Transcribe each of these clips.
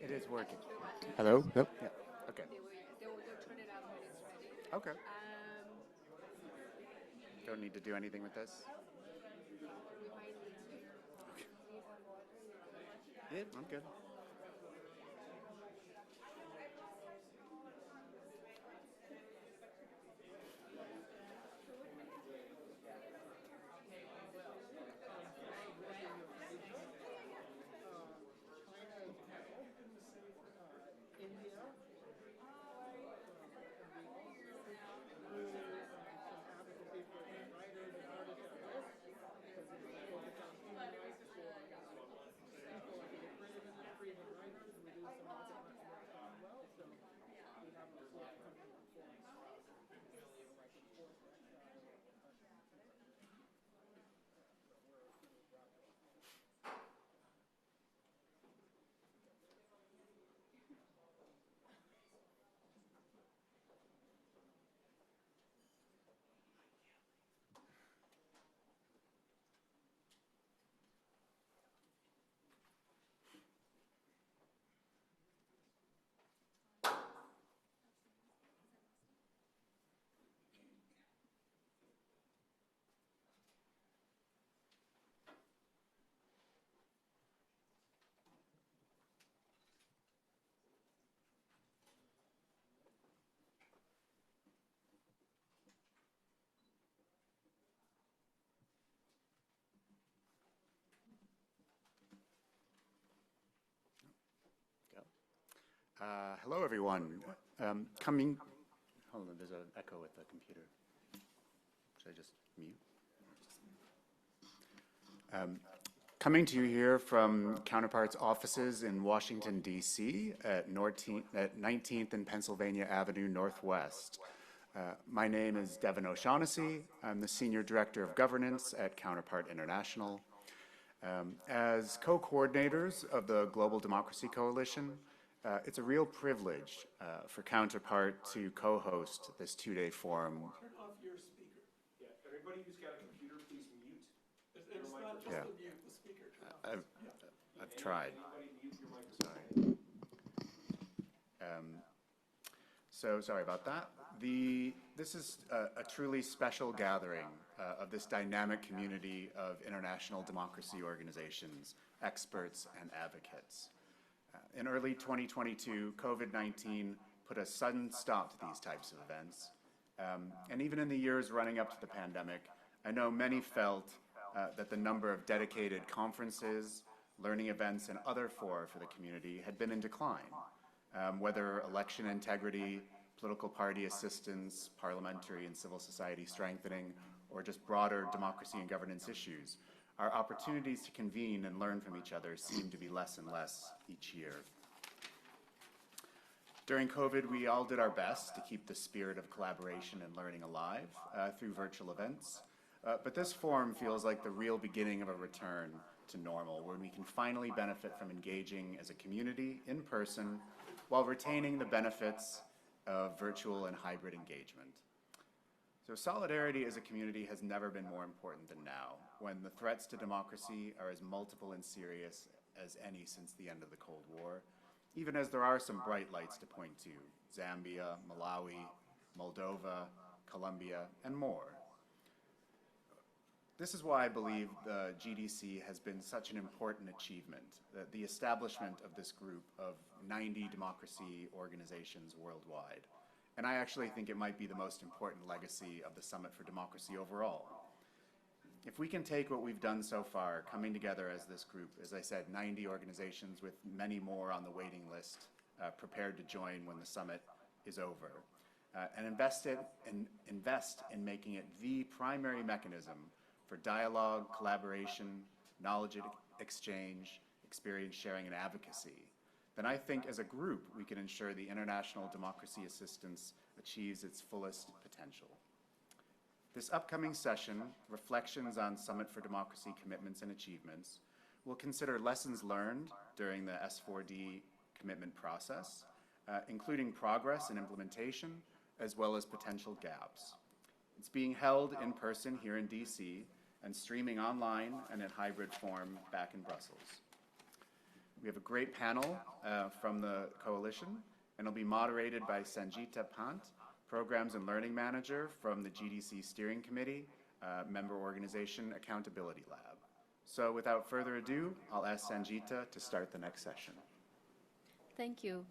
It is working. Hello? Yep. Yeah. Okay. They'll turn it on when it's ready. Okay. Don't need to do anything with this? We might need to. Yeah, I'm good. Hello, everyone. Hold on, there's an echo with the computer. Should I just mute? Coming to you here from Counterpart's offices in Washington, D.C. at 19th and Pennsylvania Avenue Northwest. My name is Devin O'Shaughnessy. I'm the Senior Director of Governance at Counterpart International. As co-coordinators of the Global Democracy Coalition, it's a real privilege for Counterpart to co-host this two-day forum. Turn off your speaker. Yeah, everybody who's got a computer, please mute. It's not just Yeah. the mute, the speaker. Turn off. I've tried. Anybody mute your microphone. So sorry about that. This is a truly special gathering of this dynamic community of international democracy organizations, experts, and advocates. In early 2022, COVID-19 put a sudden stop to these types of events. And even in the years running up to the pandemic, I know many felt that the number of dedicated conferences, learning events, and other fora for the community had been in decline. Whether election integrity, political party assistance, parliamentary and civil society strengthening, or just broader democracy and governance issues, our opportunities to convene and learn from each other seem to be less and less each year. During COVID, we all did our best to keep the spirit of collaboration and learning alive through virtual events. But this forum feels like the real beginning of a return to normal, where we can finally benefit from engaging as a community in person while retaining the benefits of virtual and hybrid engagement. So solidarity as a community has never been more important than now, when the threats to democracy are as multiple and serious as any since the end of the Cold War, even as there are some bright lights to point to: Zambia, Malawi, Moldova, Colombia, and more. This is why I believe the GDC has been such an important achievement, the establishment of this group of 90 democracy organizations worldwide. And I actually think it might be the most important legacy of the Summit for Democracy overall. If we can take what we've done so far, coming together as this group, as I said, 90 organizations with many more on the waiting list, prepared to join when the summit is over, and invest in making it the primary mechanism for dialogue, collaboration, knowledge exchange, experience sharing, and advocacy, then I think as a group we can ensure the international democracy assistance achieves its fullest potential. This upcoming session, Reflections on Summit for Democracy Commitments and Achievements, will consider lessons learned during the S4D commitment process, including progress and implementation, as well as potential gaps. It's being held in person here in DC and streaming online and in hybrid form back in Brussels. We have a great panel from the coalition, and it'll be moderated by Sanjeeta Pant, Programs and Learning Manager from the GDC Steering Committee, Member Organization Accountability Lab. So without further ado, I'll ask Sanjeeta to start the next session. Thank you.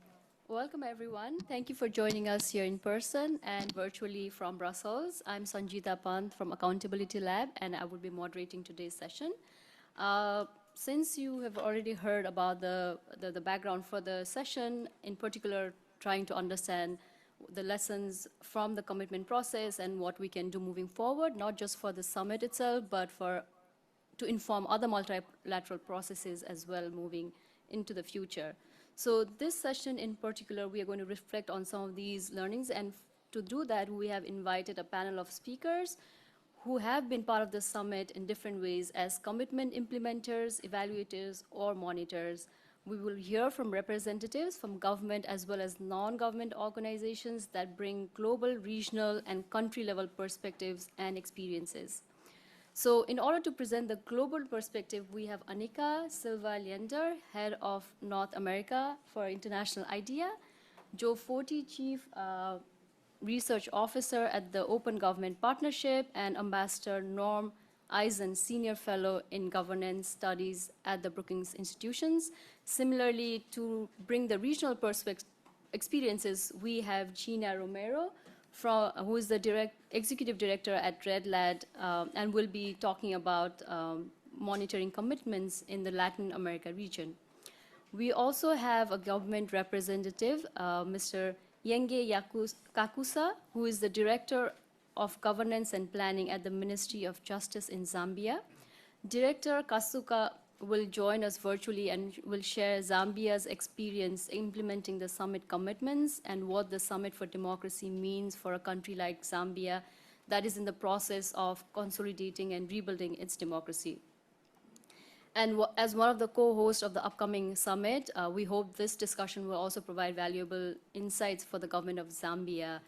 Welcome, everyone. Thank you for joining us here in person and virtually from Brussels. I'm Sanjeeta Pant from Accountability Lab, and I will be moderating today's session. Since you have already heard about the background for the session, in particular trying to understand the lessons from the commitment process and what we can do moving forward, not just for the summit itself, but to inform other multilateral processes as well moving into the future. So this session in particular, we are going to reflect on some of these learnings, and to do that, we have invited a panel of speakers who have been part of the summit in different ways as commitment implementers, evaluators, or monitors. We will hear from representatives from government as well as non-government organizations that bring global, regional, and country-level perspectives and experiences. So in order to present the global perspective, we have Annika Silva-Leander, Head of North America for International IDEA, Foti, Chief Research Officer at the Open Government Partnership, and Ambassador Norm Eisen, Senior Fellow in Governance Studies at the Brookings institutions. Similarly, to bring the regional experiences, we have Gina Romero, who is the Executive Director at Redlad, and will be talking about monitoring commitments in the Latin America region. We also have a government representative, Mr. Yengwe Kakusa, who is the Director of Governance and Planning at the Ministry of Justice in Zambia. Director Kakusa will join us virtually and will share Zambia's experience implementing the summit commitments and what the Summit for Democracy means for a country like Zambia that is in the process of consolidating and rebuilding its democracy. And as one of the co-hosts of the upcoming summit, we hope this discussion will also provide valuable insights for the government of Zambia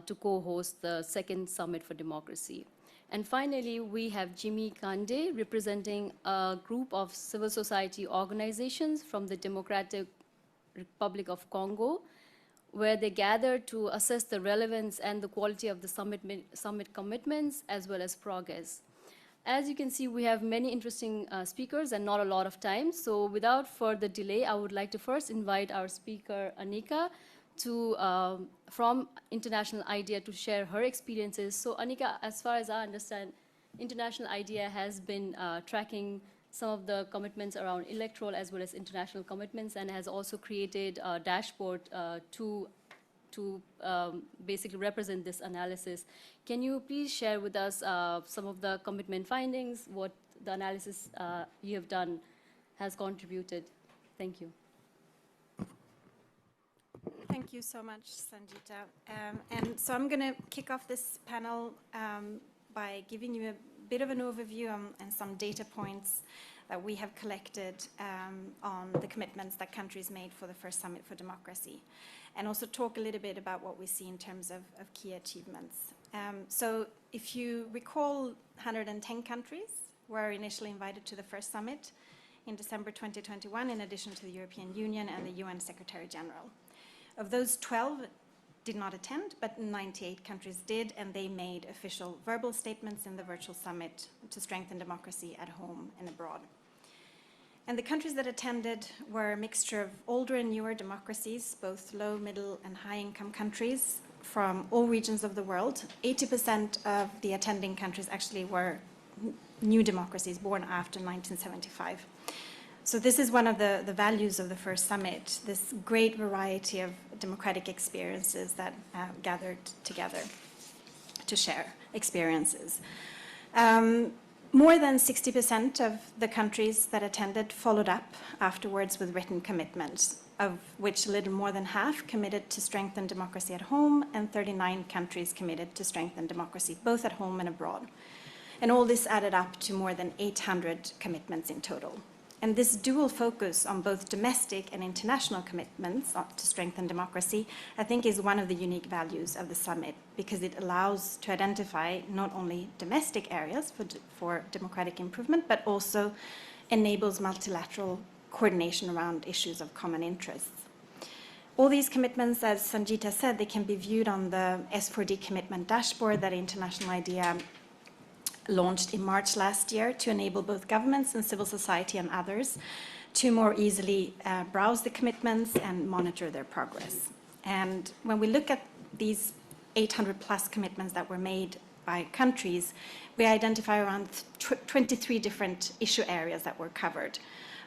to co-host the second Summit for Democracy. And finally, we have Jimmy Kande, representing a group of civil society organizations from the Democratic Republic of Congo, where they gather to assess the relevance and the quality of the summit commitments as well as progress. As you can see, we have many interesting speakers and not a lot of time. So without further delay, I would like to first invite our speaker, Annika, from International IDEA to share her experiences. So Annika, as far as I understand, International IDEA has been tracking some of the commitments around electoral as well as international commitments, and has also created a dashboard to basically represent this analysis. Can you please share with us some of the commitment findings, what the analysis you have done has contributed? Thank you. Thank you so much, Sanjeeta. And so I'm going to kick off this panel by giving you a bit of an overview and some data points that we have collected on the commitments that countries made for the first Summit for Democracy, and also talk a little bit about what we see in terms of key achievements. So if you recall, 110 countries were initially invited to the first summit in December 2021, in addition to the European Union and the UN Secretary General. Of those, 12 did not attend, but 98 countries did, and they made official verbal statements in the virtual summit to strengthen democracy at home and abroad. And the countries that attended were a mixture of older and newer democracies, both low, middle, and high-income countries from all regions of the world. 80% of the attending countries actually were new democracies born after 1975. So this is one of the values of the first summit, this great variety of democratic experiences that gathered together to share experiences. More than 60% of the countries that attended followed up afterwards with written commitments, of which a little more than half committed to strengthen democracy at home, and 39 countries committed to strengthen democracy both at home and abroad. And all this added up to more than 800 commitments in total. And this dual focus on both domestic and international commitments to strengthen democracy, I think, is one of the unique values of the summit, because it allows to identify not only domestic areas for democratic improvement, but also enables multilateral coordination around issues of common interest. All these commitments, as Sanjeeta said, they can be viewed on the S4D commitment dashboard that International IDEA launched in March last year to enable both governments and civil society and others to more easily browse the commitments and monitor their progress. And when we look at these 800 plus commitments that were made by countries, we identify around 23 different issue areas that were covered.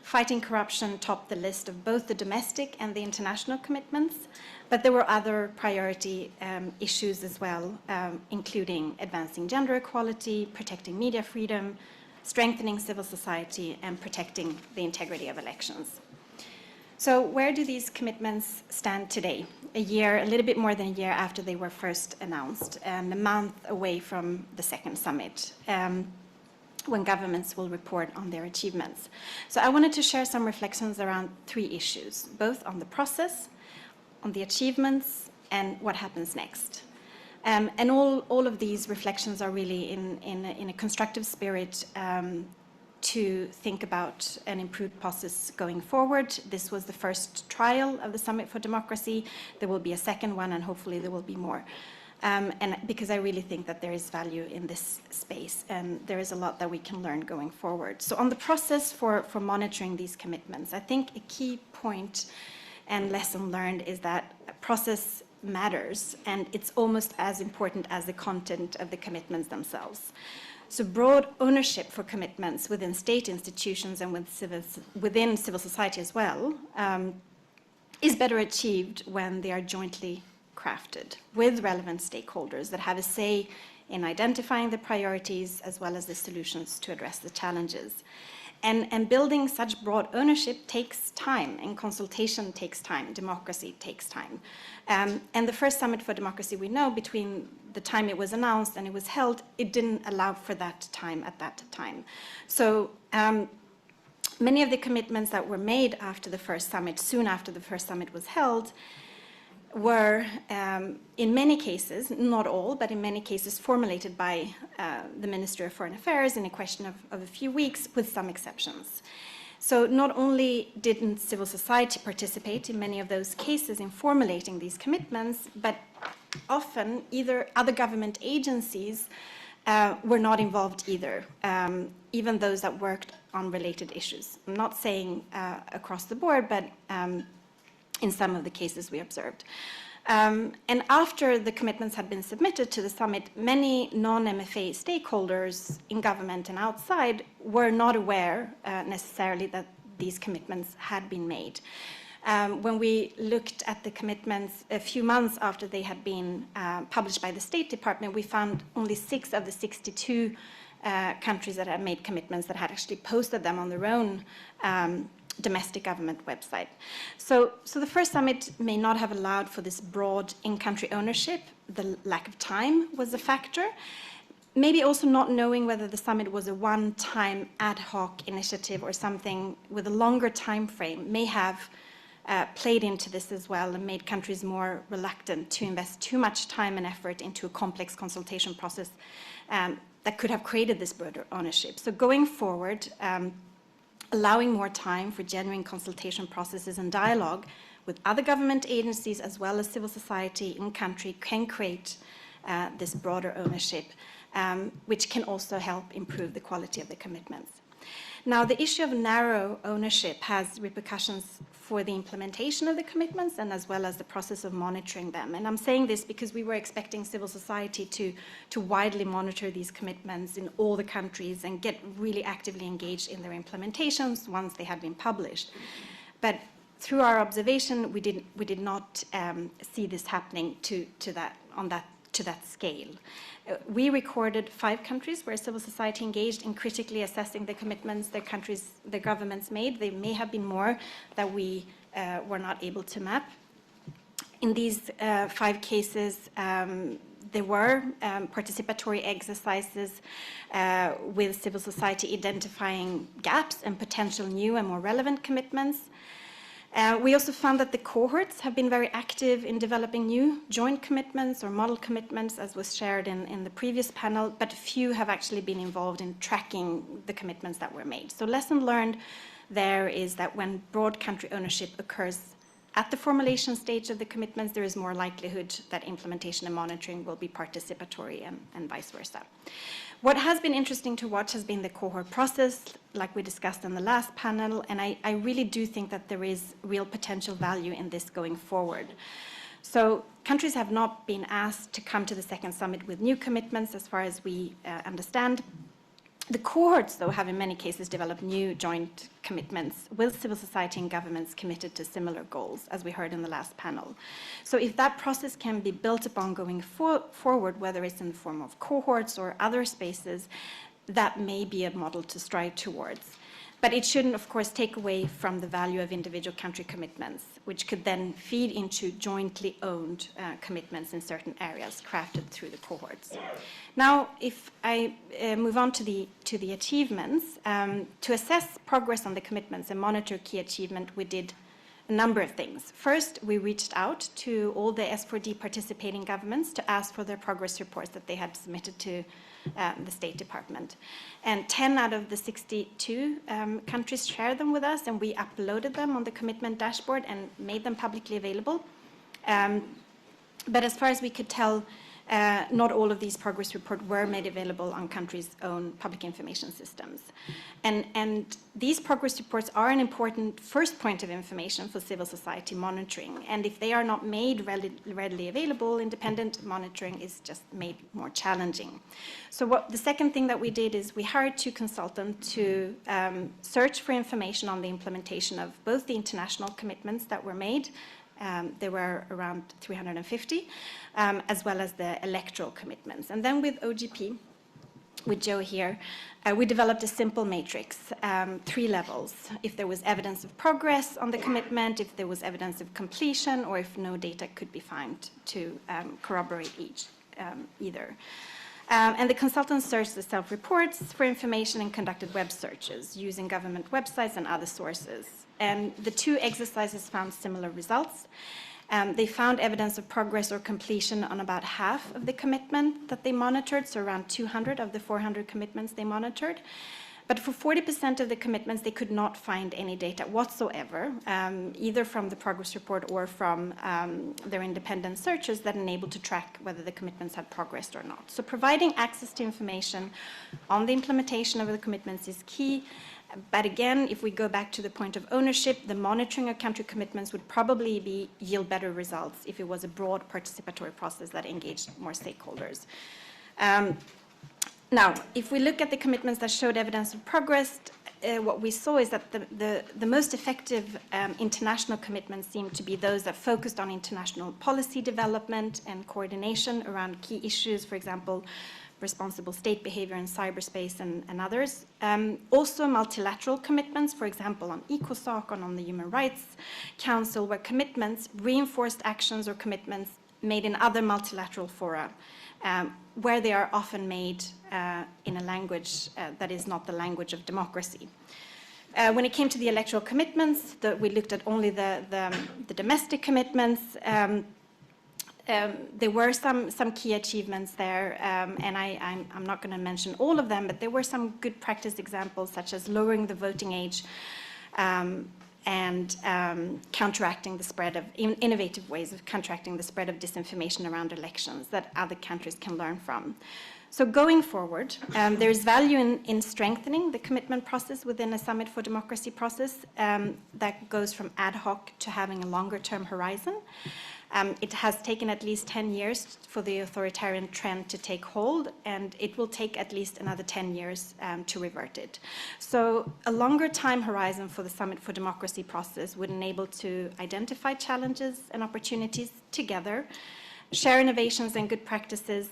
Fighting corruption topped the list of both the domestic and the international commitments, but there were other priority issues as well, including advancing gender equality, protecting media freedom, strengthening civil society, and protecting the integrity of elections. So where do these commitments stand today? A little bit more than a year after they were first announced, and a month away from the second summit, when governments will report on their achievements. So I wanted to share some reflections around three issues, both on the process, on the achievements, and what happens next. And all of these reflections are really in a constructive spirit to think about an improved process going forward. This was the first trial of the Summit for Democracy. There will be a second one, and hopefully there will be more. And because I really think that there is value in this space, and there is a lot that we can learn going forward. So on the process for monitoring these commitments, I think a key point and lesson learned is that process matters, and it's almost as important as the content of the commitments themselves. So broad ownership for commitments within state institutions and within civil society as well is better achieved when they are jointly crafted with relevant stakeholders that have a say in identifying the priorities as well as the solutions to address the challenges. And building such broad ownership takes time, and consultation takes time, democracy takes time. And the first Summit for Democracy, we know, between the time it was announced and it was held, it didn't allow for that time at that time. So many of the commitments that were made after the first summit, soon after the first summit was held, were in many cases, not all, but in many cases formulated by the Ministry of Foreign Affairs in a question of a few weeks, with some exceptions. So not only didn't civil society participate in many of those cases in formulating these commitments, but often either other government agencies were not involved either, even those that worked on related issues. I'm not saying across the board, but in some of the cases we observed. And after the commitments had been submitted to the summit, many non-MFA stakeholders in government and outside were not aware necessarily that these commitments had been made. When we looked at the commitments a few months after they had been published by the State Department, we found only 6 of the 62 countries that had made commitments that had actually posted them on their own domestic government website. So the first summit may not have allowed for this broad in-country ownership. The lack of time was a factor. Maybe also not knowing whether the summit was a one-time ad hoc initiative or something with a longer time frame may have played into this as well and made countries more reluctant to invest too much time and effort into a complex consultation process that could have created this broader ownership. So going forward, allowing more time for genuine consultation processes and dialogue with other government agencies as well as civil society in country can create this broader ownership, which can also help improve the quality of the commitments. Now, the issue of narrow ownership has repercussions for the implementation of the commitments and as well as the process of monitoring them. And I'm saying this because we were expecting civil society to widely monitor these commitments in all the countries and get really actively engaged in their implementations once they had been published. But through our observation, we did not see this happening to that scale. We recorded 5 countries where civil society engaged in critically assessing the commitments the governments made. There may have been more that we were not able to map. In these 5 cases, there were participatory exercises with civil society identifying gaps and potential new and more relevant commitments. We also found that the cohorts have been very active in developing new joint commitments or model commitments, as was shared in the previous panel, but few have actually been involved in tracking the commitments that were made. So lesson learned there is that when broad country ownership occurs at the formulation stage of the commitments, there is more likelihood that implementation and monitoring will be participatory and vice versa. What has been interesting to watch has been the cohort process, like we discussed in the last panel, and I really do think that there is real potential value in this going forward. So countries have not been asked to come to the second summit with new commitments as far as we understand. The cohorts, though, have in many cases developed new joint commitments with civil society and governments committed to similar goals, as we heard in the last panel. So if that process can be built upon going forward, whether it's in the form of cohorts or other spaces, that may be a model to strive towards. But it shouldn't, of course, take away from the value of individual country commitments, which could then feed into jointly owned commitments in certain areas crafted through the cohorts. Now, if I move on to the achievements, to assess progress on the commitments and monitor key achievement, we did a number of things. First, we reached out to all the S4D participating governments to ask for their progress reports that they had submitted to the State Department. And 10 out of the 62 countries shared them with us, and we uploaded them on the commitment dashboard and made them publicly available. But as far as we could tell, not all of these progress reports were made available on countries' own public information systems. And these progress reports are an important first point of information for civil society monitoring. And if they are not made readily available, independent monitoring is just made more challenging. So the second thing that we did is we hired 2 consultants to search for information on the implementation of both the international commitments that were made. There were around 350, as well as the electoral commitments. And then with OGP, with Joe here, we developed a simple matrix, 3 levels. If there was evidence of progress on the commitment, if there was evidence of completion, or if no data could be found to corroborate either. And the consultants searched the self-reports for information and conducted web searches using government websites and other sources. And the 2 exercises found similar results. They found evidence of progress or completion on about half of the commitment that they monitored, so around 200 of the 400 commitments they monitored. But for 40% of the commitments, they could not find any data whatsoever, either from the progress report or from their independent searches that enabled to track whether the commitments had progressed or not. So providing access to information on the implementation of the commitments is key. But again, if we go back to the point of ownership, the monitoring of country commitments would probably yield better results if it was a broad participatory process that engaged more stakeholders. Now, if we look at the commitments that showed evidence of progress, what we saw is that the most effective international commitments seem to be those that focused on international policy development and coordination around key issues, for example, responsible state behavior in cyberspace and others. Also multilateral commitments, for example, on ECOSOC and on the Human Rights Council, where commitments reinforced actions or commitments made in other multilateral fora, where they are often made in a language that is not the language of democracy. When it came to the electoral commitments, we looked at only the domestic commitments. There were some key achievements there, and I'm not going to mention all of them, but there were some good practice examples, such as lowering the voting age and counteracting the spread of innovative ways of counteracting the spread of disinformation around elections that other countries can learn from. So going forward, there's value in strengthening the commitment process within a Summit for Democracy process that goes from ad hoc to having a longer-term horizon. It has taken at least 10 years for the authoritarian trend to take hold, and it will take at least another 10 years to revert it. So a longer time horizon for the Summit for Democracy process would enable to identify challenges and opportunities together, share innovations and good practices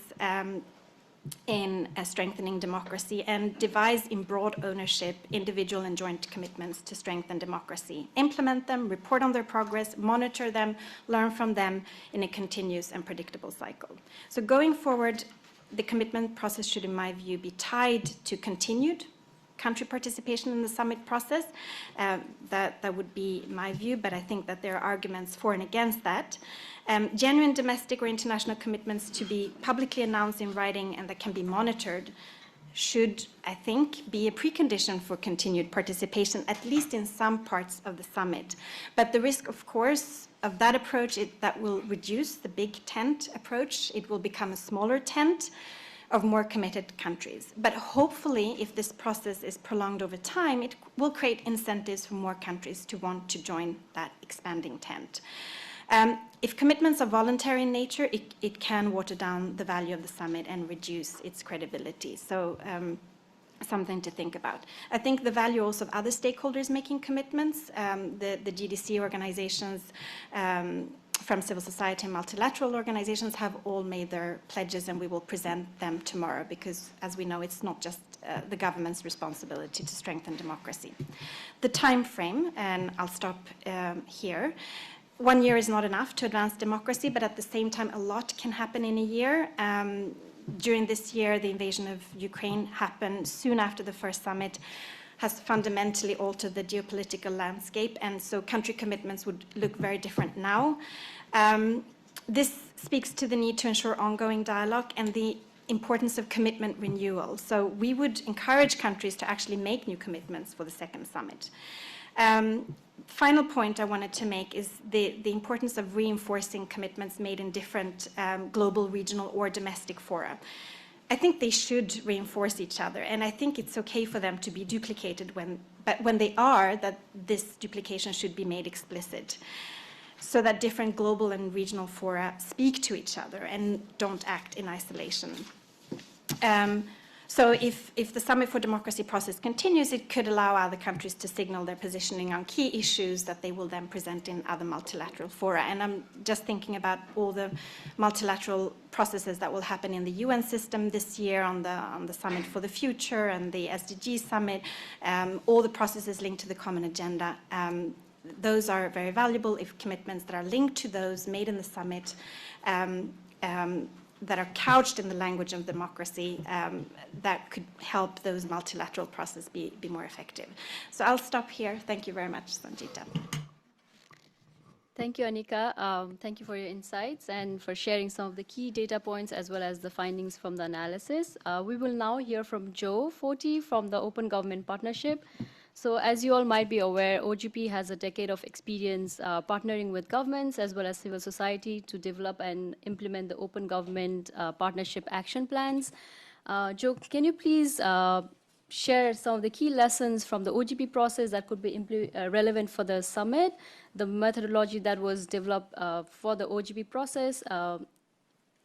in strengthening democracy, and devise in broad ownership individual and joint commitments to strengthen democracy. Implement them, report on their progress, monitor them, learn from them in a continuous and predictable cycle. So going forward, the commitment process should, in my view, be tied to continued country participation in the summit process. That would be my view, but I think that there are arguments for and against that. Genuine domestic or international commitments to be publicly announced in writing and that can be monitored should, I think, be a precondition for continued participation, at least in some parts of the summit. But the risk, of course, of that approach is that will reduce the big tent approach. It will become a smaller tent of more committed countries. But hopefully, if this process is prolonged over time, it will create incentives for more countries to want to join that expanding tent. If commitments are voluntary in nature, it can water down the value of the summit and reduce its credibility. So something to think about. I think the value also of other stakeholders making commitments, the GDC organizations, from civil society and multilateral organizations have all made their pledges, and we will present them tomorrow because, as we know, it's not just the government's responsibility to strengthen democracy. The time frame, and I'll stop here. 1 year is not enough to advance democracy, but at the same time, a lot can happen in a year. During this year, the invasion of Ukraine happened soon after the first summit, has fundamentally altered the geopolitical landscape, and so country commitments would look very different now. This speaks to the need to ensure ongoing dialogue and the importance of commitment renewal. So we would encourage countries to actually make new commitments for the second summit. Final point I wanted to make is the importance of reinforcing commitments made in different global, regional, or domestic fora. I think they should reinforce each other, and I think it's okay for them to be duplicated but when they are, that this duplication should be made explicit, so that different global and regional fora speak to each other and don't act in isolation. So if the Summit for Democracy process continues, it could allow other countries to signal their positioning on key issues that they will then present in other multilateral fora. And I'm just thinking about all the multilateral processes that will happen in the UN system this year on the Summit for the Future and the SDG Summit, all the processes linked to the common agenda. Those are very valuable if commitments that are linked to those made in the summit that are couched in the language of democracy, that could help those multilateral processes be more effective. So I'll stop here. Thank you very much, Sanjeeta. Thank you, Annika. Thank you for your insights and for sharing some of the key data points as well as the findings from the analysis. We will now hear from Joe Foti from the Open Government Partnership. So as you all might be aware, OGP has a decade of experience partnering with governments as well as civil society to develop and implement the Open Government Partnership action plans. Joe, can you please share some of the key lessons from the OGP process that could be relevant for the summit, the methodology that was developed for the OGP process,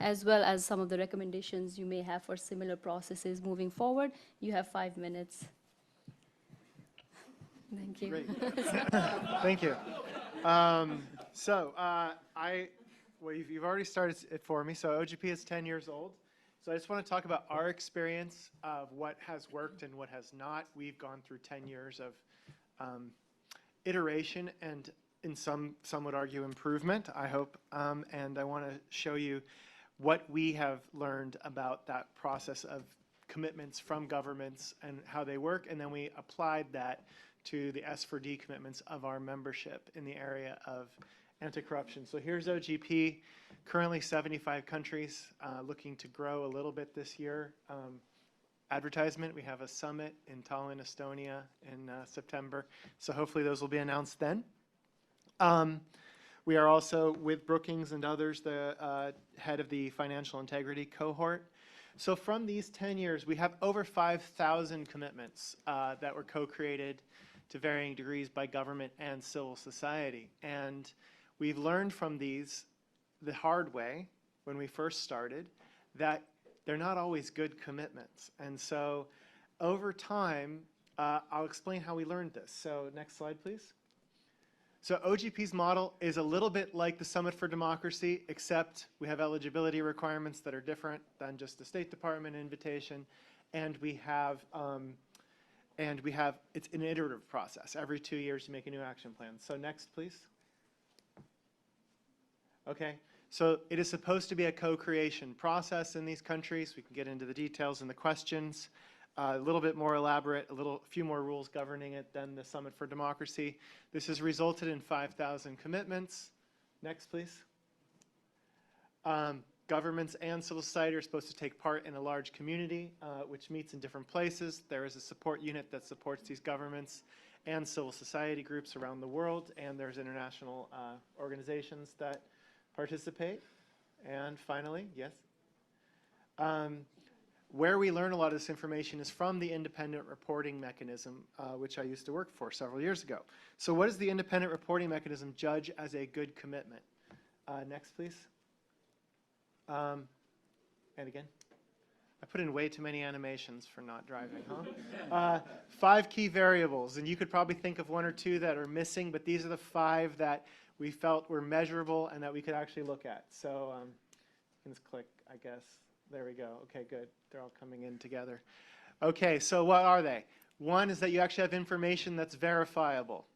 as well as some of the recommendations you may have for similar processes moving forward? You have 5 minutes. Thank you. Great. Thank you. Well, you've already started it for me. So OGP is 10 years old. So I just want to talk about our experience of what has worked and what has not. We've gone through 10 years of iteration and, in some would argue, improvement, I hope. And I want to show you what we have learned about that process of commitments from governments and how they work. And then we applied that to the S4D commitments of our membership in the area of anti-corruption. So here's OGP, currently 75 countries, looking to grow a little bit this year. Advertisement, we have a summit in Tallinn, Estonia in September, so hopefully those will be announced then. We are also, with Brookings and others, the head of the financial integrity cohort. So from these 10 years, we have over 5,000 commitments that were co-created to varying degrees by government and civil society. And we've learned from these the hard way when we first started that they're not always good commitments. And so over time, I'll explain how we learned this. So next slide, please. So OGP's model is a little bit like the Summit for Democracy, except we have eligibility requirements that are different than just the State Department invitation. And we have it's an iterative process. Every 2 years you make a new action plan. So next, please. Okay, so it is supposed to be a co-creation process in these countries. We can get into the details and the questions. A little bit more elaborate, a few more rules governing it than the Summit for Democracy. This has resulted in 5,000 commitments. Next, please. governments and civil society are supposed to take part in a large community, which meets in different places. There is a support unit that supports these governments and civil society groups around the world, and there's international organizations that participate. And finally, yes? Where we learn a lot of this information is from the independent reporting mechanism, which I used to work for several years ago. So what does the independent reporting mechanism judge as a good commitment? Next, please. And again. I put in way too many animations for not driving, huh? 5 key variables, and you could probably think of 1 or 2 that are missing, but these are the 5 that we felt were measurable and that we could actually look at. So you can just click, I guess. There we go. Okay, good. They're all coming in together. Okay, so what are they? 1 is that you actually have information that's verifiable.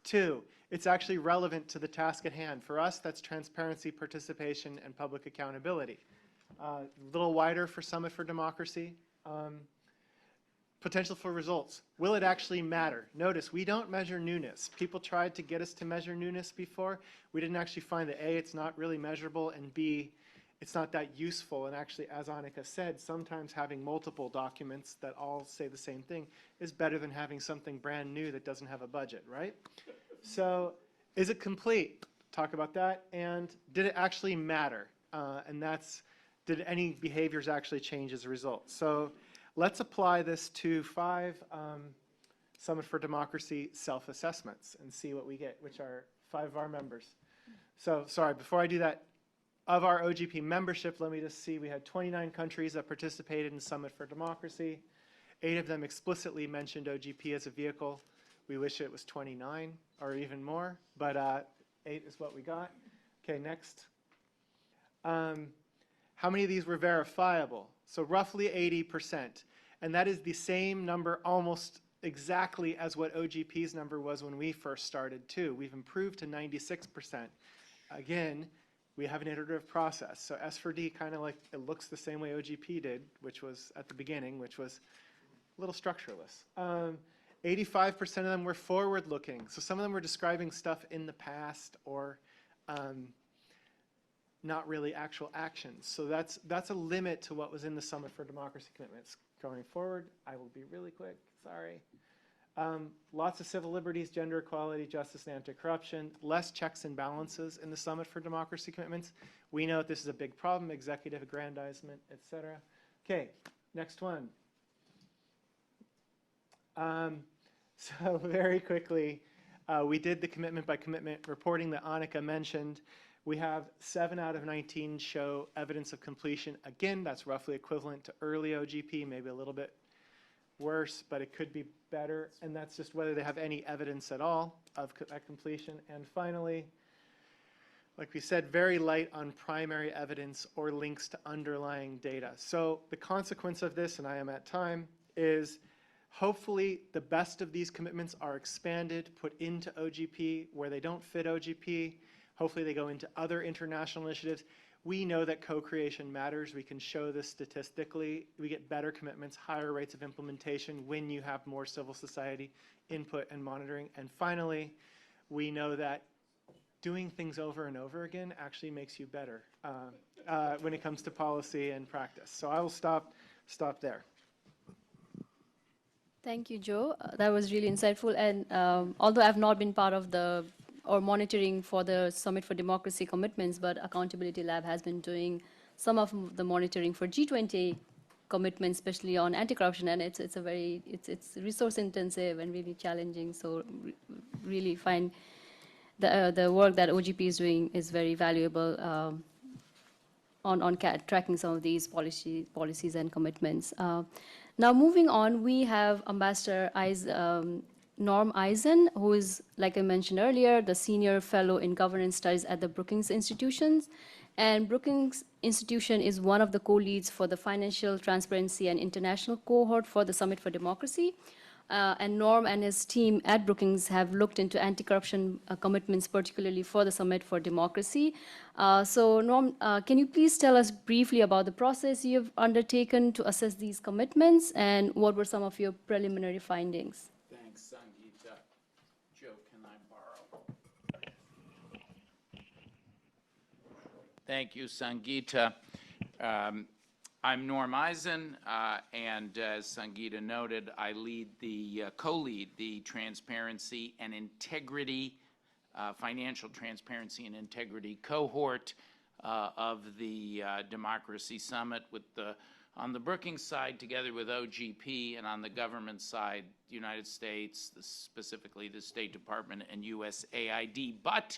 2, it's actually relevant to the task at hand. For us, that's transparency, participation, and public accountability. A little wider for Summit for Democracy. Potential for results. Will it actually matter? Notice, we don't measure newness. People tried to get us to measure newness before. We didn't actually find that A, it's not really measurable, and B, it's not that useful. And actually, as Annika said, sometimes having multiple documents that all say the same thing is better than having something brand new that doesn't have a budget, right? So is it complete? Talk about that. And did it actually matter? And that's, did any behaviors actually change as a result? So let's apply this to 5 Summit for Democracy self-assessments and see what we get, which are 5 of our members. So sorry, before I do that, of our OGP membership, let me just see, we had 29 countries that participated in Summit for Democracy. 8 of them explicitly mentioned OGP as a vehicle. We wish it was 29 or even more, but 8 is what we got. Okay, next. How many of these were verifiable? So roughly 80%. And that is the same number almost exactly as what OGP's number was when we first started too. We've improved to 96%. Again, we have an iterative process. So S4D kind of like, it looks the same way OGP did, which was at the beginning, which was a little structureless. 85% of them were forward-looking. So some of them were describing stuff in the past or not really actual actions. So that's a limit to what was in the Summit for Democracy commitments. Going forward, I will be really quick, sorry. Lots of civil liberties, gender equality, justice, and anti-corruption. Less checks and balances in the Summit for Democracy commitments. We know that this is a big problem, executive aggrandizement, etc. Okay, next one. So very quickly, we did the commitment by commitment reporting that Annika mentioned. We have 7 out of 19 show evidence of completion. Again, that's roughly equivalent to early OGP, maybe a little bit worse, but it could be better. And that's just whether they have any evidence at all of completion. And finally, like we said, very light on primary evidence or links to underlying data. So the consequence of this, and I am at time, is hopefully the best of these commitments are expanded, put into OGP where they don't fit OGP. Hopefully they go into other international initiatives. We know that co-creation matters. We can show this statistically. We get better commitments, higher rates of implementation when you have more civil society input and monitoring. And finally, we know that doing things over and over again actually makes you better when it comes to policy and practice. So I will stop there. Thank you, Joe. That was really insightful. And although I've not been part of the or monitoring for the Summit for Democracy commitments, but Accountability Lab has been doing some of the monitoring for G20 commitments, especially on anti-corruption, and it's resource intensive and really challenging. So really find the work that OGP is doing is very valuable on tracking some of these policies and commitments. Now moving on, we have Ambassador Norm Eisen, who is, like I mentioned earlier, the Senior Fellow in Governance Studies at the Brookings Institutions. And Brookings Institution is one of the co-leads for the Financial Transparency and International Cohort for the Summit for Democracy. And Norm and his team at Brookings have looked into anti-corruption commitments, particularly for the Summit for Democracy. So Norm, can you please tell us briefly about the process you've undertaken to assess these commitments and what were some of your preliminary findings? Thanks, Sanjeeta. Joe, can I borrow? Thank you, Sanjeeta. I'm Norm Eisen, and as Sangeeta noted, I lead the, co-lead the transparency and integrity, financial transparency and integrity cohort of the Democracy Summit on the Brookings side together with OGP, and on the government side, the United States, specifically the State Department and USAID. But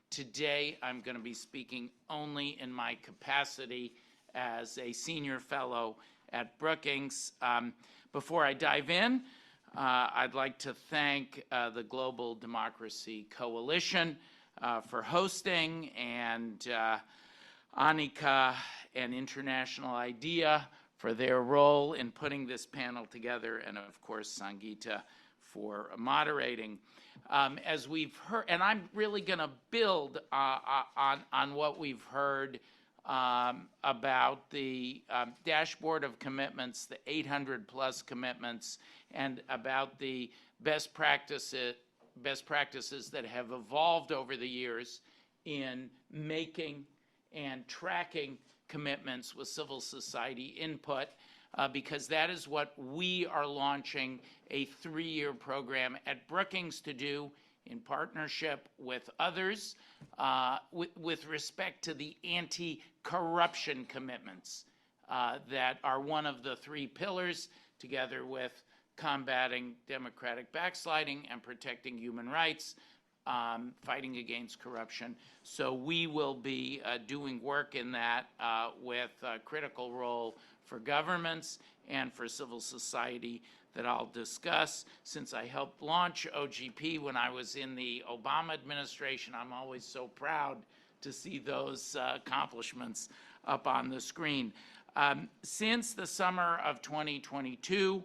today I'm going to be speaking only in my capacity as a senior fellow at Brookings. Before I dive in, I'd like to thank the Global Democracy Coalition for hosting, and Annika and International IDEA for their role in putting this panel together, and of course Sangeeta for moderating. As we've heard, and I'm really going to build on what we've heard about the dashboard of commitments, the 800 plus commitments, and about the best practices that have evolved over the years in making and tracking commitments with civil society input, because that is what we are launching a 3-year program at Brookings to do in partnership with others with respect to the anti-corruption commitments that are one of the 3 pillars, together with combating democratic backsliding and protecting human rights, fighting against corruption. So we will be doing work in that with a critical role for governments and for civil society that I'll discuss. Since I helped launch OGP when I was in the Obama administration, I'm always so proud to see those accomplishments up on the screen. Since the summer of 2022,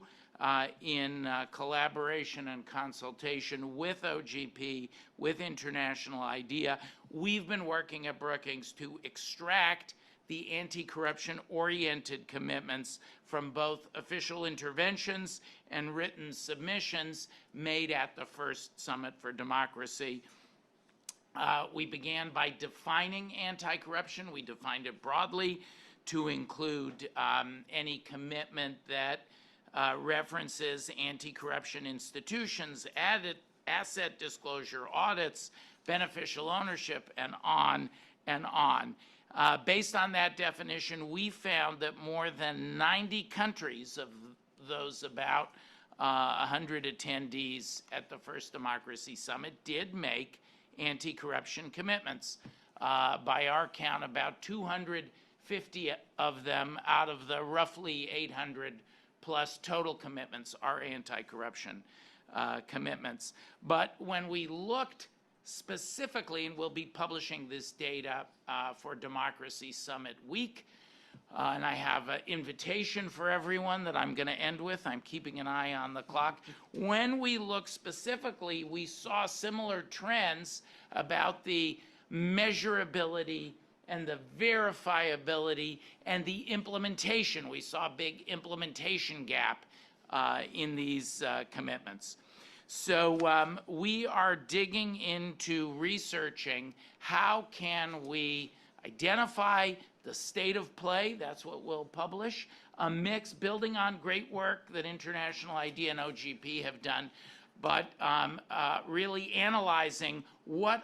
in collaboration and consultation with OGP, with International IDEA, we've been working at Brookings to extract the anti-corruption-oriented commitments from both official interventions and written submissions made at the first Summit for Democracy. We began by defining anti-corruption. We defined it broadly to include any commitment that references anti-corruption institutions, asset disclosure, audits, beneficial ownership, and on and on. Based on that definition, we found that more than 90 countries of those about 100 attendees at the first Democracy Summit did make anti-corruption commitments. By our count, about 250 of them out of the roughly 800 plus total commitments are anti-corruption commitments. But when we looked specifically, and we'll be publishing this data for Democracy Summit Week, and I have an invitation for everyone that I'm going to end with. I'm keeping an eye on the clock. When we look specifically, we saw similar trends about the measurability and the verifiability and the implementation. We saw a big implementation gap in these commitments. So we are digging into researching how can we identify the state of play. That's what we'll publish. A mix, building on great work that International IDEA and OGP have done, but really analyzing what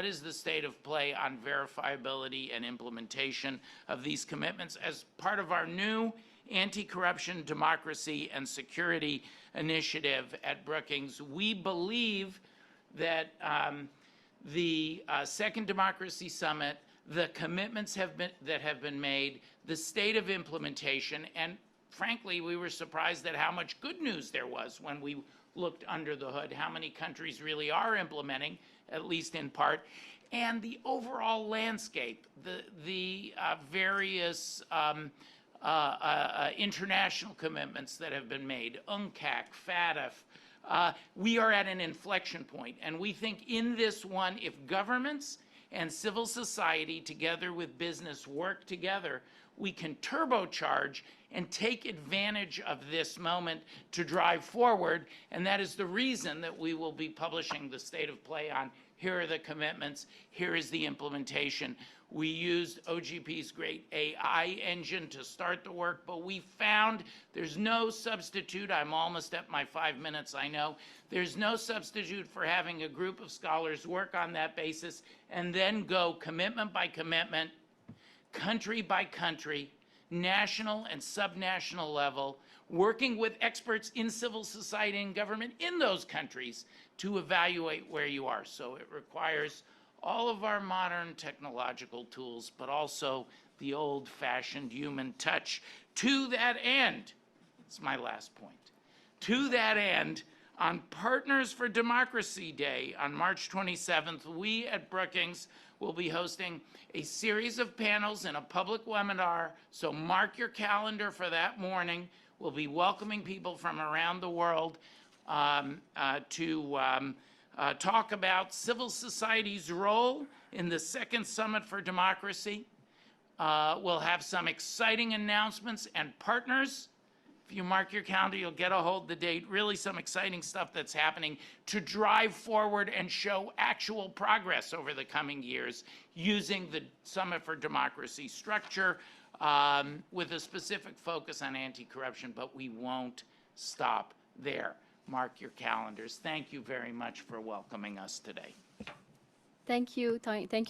is the state of play on verifiability and implementation of these commitments as part of our new anti-corruption, democracy, and security initiative at Brookings. We believe that the second Democracy Summit, the commitments that have been made, the state of implementation, and frankly, we were surprised at how much good news there was when we looked under the hood, how many countries really are implementing, at least in part, and the overall landscape, the various international commitments that have been made, UNCAC, FATF. We are at an inflection point, and we think in this one, if governments and civil society together with business work together, we can turbocharge and take advantage of this moment to drive forward, and that is the reason that we will be publishing the state of play on here are the commitments, here is the implementation. We used OGP's great AI engine to start the work, but we found there's no substitute. I'm almost at my 5 minutes, I know. There's no substitute for having a group of scholars work on that basis and then go commitment by commitment, country by country, national and subnational level, working with experts in civil society and government in those countries to evaluate where you are. So it requires all of our modern technological tools, but also the old-fashioned human touch. To that end, it's my last point, to that end, on Partners for Democracy Day on March 27th, we at Brookings will be hosting a series of panels and a public webinar, so mark your calendar for that morning. We'll be welcoming people from around the world to talk about civil society's role in the second Summit for Democracy. We'll have some exciting announcements and partners. If you mark your calendar, you'll get a hold of the date. Really some exciting stuff that's happening to drive forward and show actual progress over the coming years using the Summit for Democracy structure with a specific focus on anti-corruption, but we won't stop there. Mark your calendars. Thank you very much for welcoming us today. Thank you,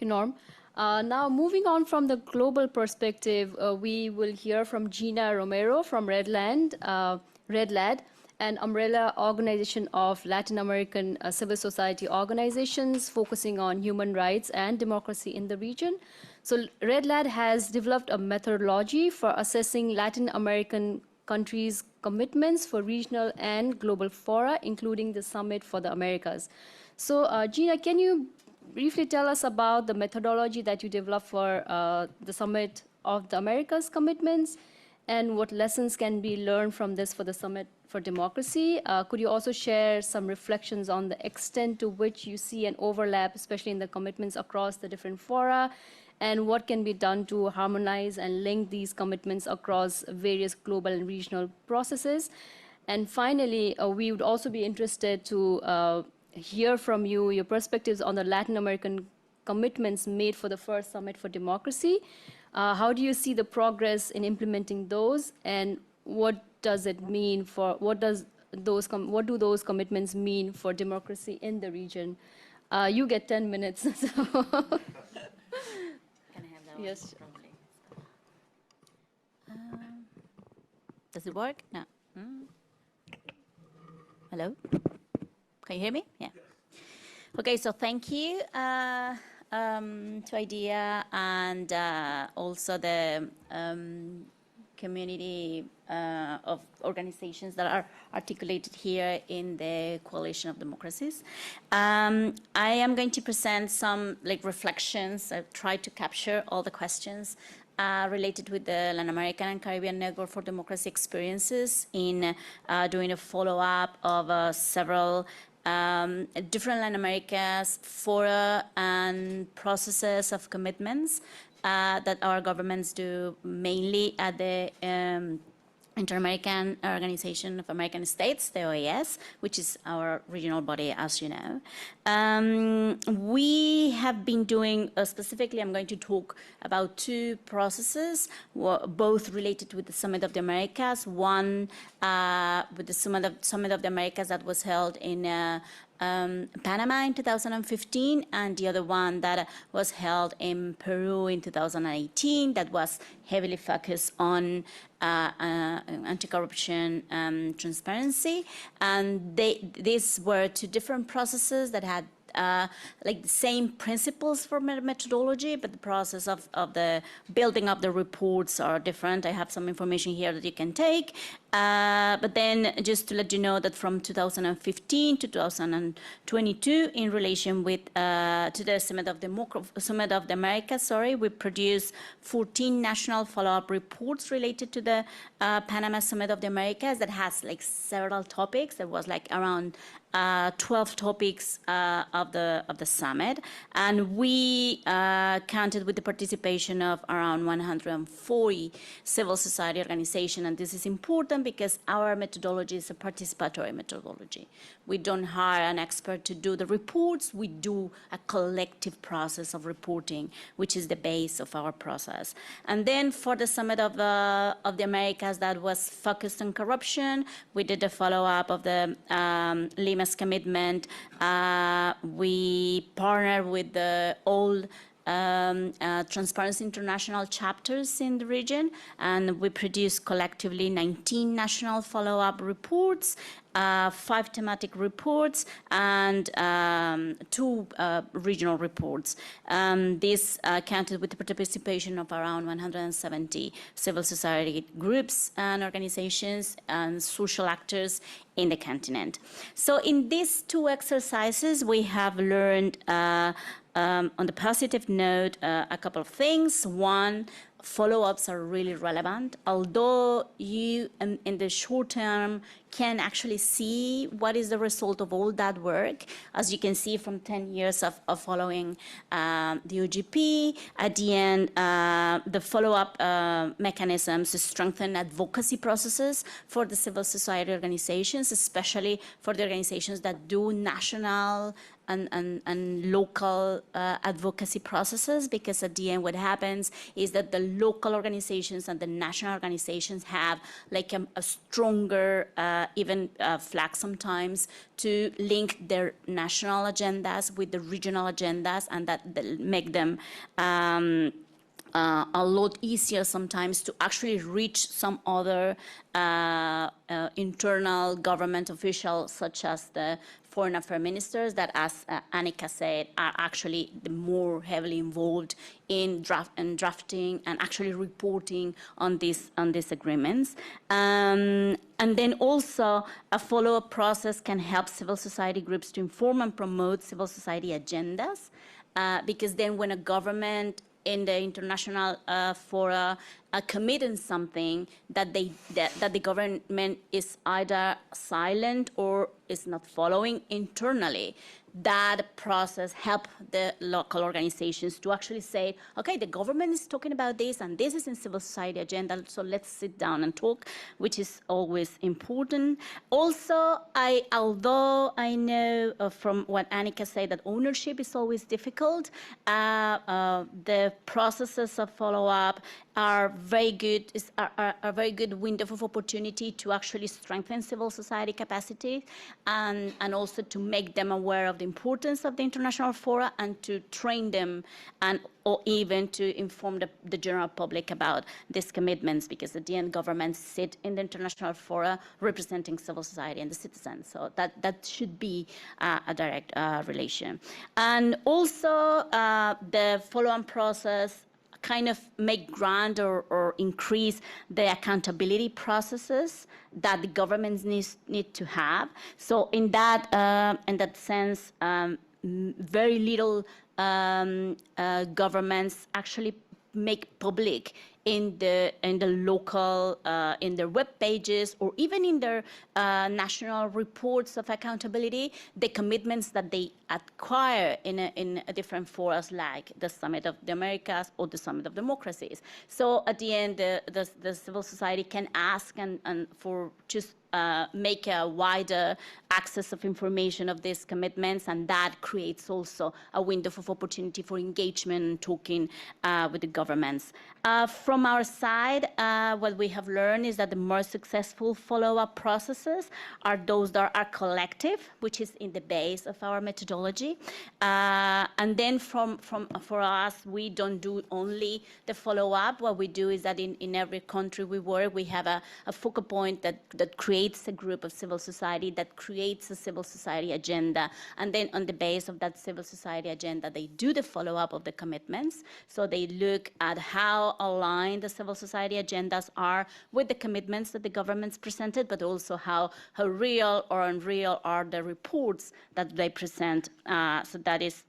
Norm. Now, moving on from the global perspective, we will hear from Gina Romero from Redlad, an umbrella organization of Latin American civil society organizations focusing on human rights and democracy in the region. So Redlad has developed a methodology for assessing Latin American countries' commitments for regional and global fora, including the Summit for the Americas. So Gina, can you briefly tell us about the methodology that you developed for the Summit of the Americas commitments and what lessons can be learned from this for the Summit for Democracy? Could you also share some reflections on the extent to which you see an overlap, especially in the commitments across the different fora, and what can be done to harmonize and link these commitments across various global and regional processes? And finally, we would also be interested to hear from you your perspectives on the Latin American commitments made for the first Summit for Democracy. How do you see the progress in implementing those, and what does it mean for what do those commitments mean for democracy in the region? You get 10 minutes. So. Can I have that one? Yes. Probably. Does it work? No. Hello? Can you hear me? Yeah. Okay, so thank you to IDEA and also the community of organizations that are articulated here in the Coalition of Democracies. I am going to present some reflections. I've tried to capture all the questions related with the Latin American and Caribbean Network for Democracy experiences in doing a follow-up of several different Latin America's fora and processes of commitments that our governments do mainly at the Inter-American Organization of American States, the OAS, which is our regional body, as you know. We have been doing, specifically, I'm going to talk about two processes, both related with the Summit of the Americas, one with the Summit of the Americas that was held in Panama in 2015, and the other one that was held in Peru in 2018 that was heavily focused on anti-corruption and transparency. And these were two different processes that had the same principles for methodology, but the process of the building up the reports are different. I have some information here that you can take. But then just to let you know that from 2015 to 2022, in relation with to the Summit of the Americas, we produced 14 national follow-up reports related to the Panama Summit of the Americas that has several topics. There was around 12 topics of the summit, and we counted with the participation of around 140 civil society organizations. And this is important because our methodology is a participatory methodology. We don't hire an expert to do the reports. We do a collective process of reporting, which is the base of our process. And then for the Summit of the Americas that was focused on corruption, we did a follow-up of the Lima's commitment. We partnered with the old Transparency International chapters in the region, and we produced collectively 19 national follow-up reports, 5 thematic reports, and 2 regional reports. This counted with the participation of around 170 civil society groups and organizations and social actors in the continent. So in these 2 exercises, we have learned on the positive note, a couple of things. One, follow-ups are really relevant. Although you, in the short term, can actually see what is the result of all that work, as you can see from 10 years of following the OGP. At the end, the follow-up mechanisms strengthen advocacy processes for the civil society organizations, especially for the organizations that do national and local advocacy processes, because at the end what happens is that the local organizations and the national organizations have like a stronger even flag sometimes to link their national agendas with the regional agendas, and that make them a lot easier sometimes to actually reach some other internal government officials, such as the foreign affairs ministers that, as Annika said, are actually the more heavily involved in drafting and actually reporting on these agreements. And then also a follow-up process can help civil society groups to inform and promote civil society agendas, because then when a government in the international fora committing something that the government is either silent or is not following internally, that process help the local organizations to actually say, okay, the government is talking about this and this is in civil society agenda, so let's sit down and talk, which is always important. Also, although I know from what Annika said that ownership is always difficult, the processes of follow-up are very good, are a very good window of opportunity to actually strengthen civil society capacity and also to make them aware of the importance of the international fora and to train them or even to inform the general public about these commitments, because at the end governments sit in the international fora representing civil society and the citizens. So that should be a direct relation. And also the follow-on process kind of make grant or increase the accountability processes that the governments need to have. So in that sense, very little governments actually make public in the local, in their web pages or even in their national reports of accountability, the commitments that they acquire in a different forums like the Summit of the Americas or the Summit of Democracies. So at the end, the civil society can ask and for just make a wider access of information of these commitments, and that creates also a window of opportunity for engagement and talking with the governments. From our side, what we have learned is that the more successful follow-up processes are those that are collective, which is in the base of our methodology. And then for us, we don't do only the follow-up. What we do is that in every country we work, we have a focal point that creates a group of civil society, that creates a civil society agenda. And then on the base of that civil society agenda, they do the follow-up of the commitments. So they look at how aligned the civil society agendas are with the commitments that the governments presented, but also how real or unreal are the reports that they present. So that is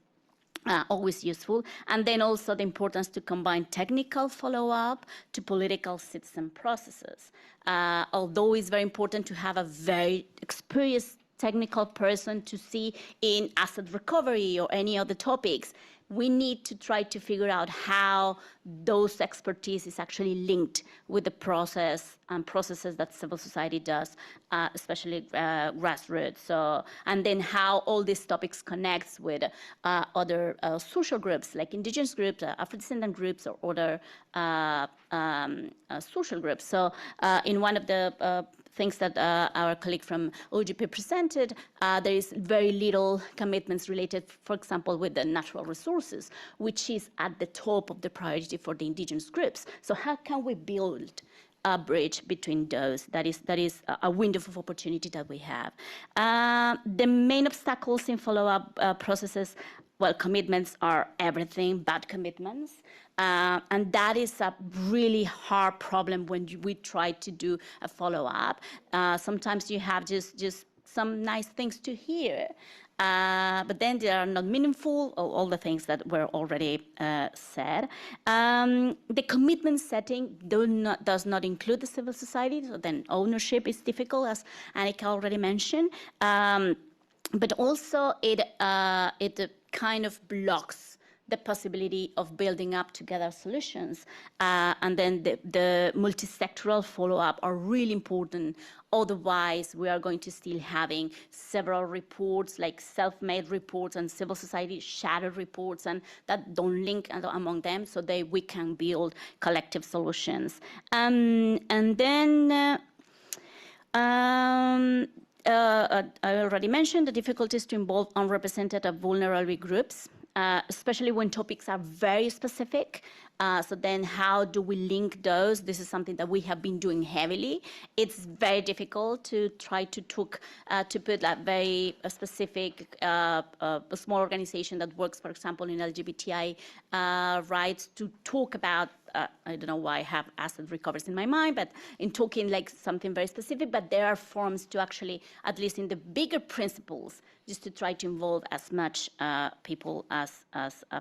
always useful. And then also the importance to combine technical follow-up to political citizen processes. Although it's very important to have a very experienced technical person to see in asset recovery or any other topics, we need to try to figure out how those expertise is actually linked with the process and processes that civil society does, especially grassroots. So, and then how all these topics connects with other social groups, like indigenous groups, Afro-descendant groups, or other social groups. So in one of the things that our colleague from OGP presented, there is very little commitments related, for example, with the natural resources, which is at the top of the priority for the indigenous groups. So how can we build a bridge between those? That is a window of opportunity that we have. The main obstacles in follow-up processes, well, commitments are everything but commitments. And that is a really hard problem when we try to do a follow-up. Sometimes you have just some nice things to hear, but then they are not meaningful, or all the things that were already said. The commitment setting does not include the civil society, so then ownership is difficult, as Annika already mentioned. But also it kind of blocks the possibility of building up together solutions. And then the multi-sectoral follow-up are really important. Otherwise, we are going to still having several reports, like self-made reports and civil society shadow reports, and that don't link among them, so we can build collective solutions. And then, I already mentioned the difficulties to involve unrepresented and vulnerable groups, especially when topics are very specific. So then how do we link those? This is something that we have been doing heavily. It's very difficult to try to put a very specific small organization that works, for example, in LGBTI rights, to talk about, I don't know why I have asset recoveries in my mind, but in talking like something very specific, but there are forms to actually, at least in the bigger principles, just to try to involve as much people as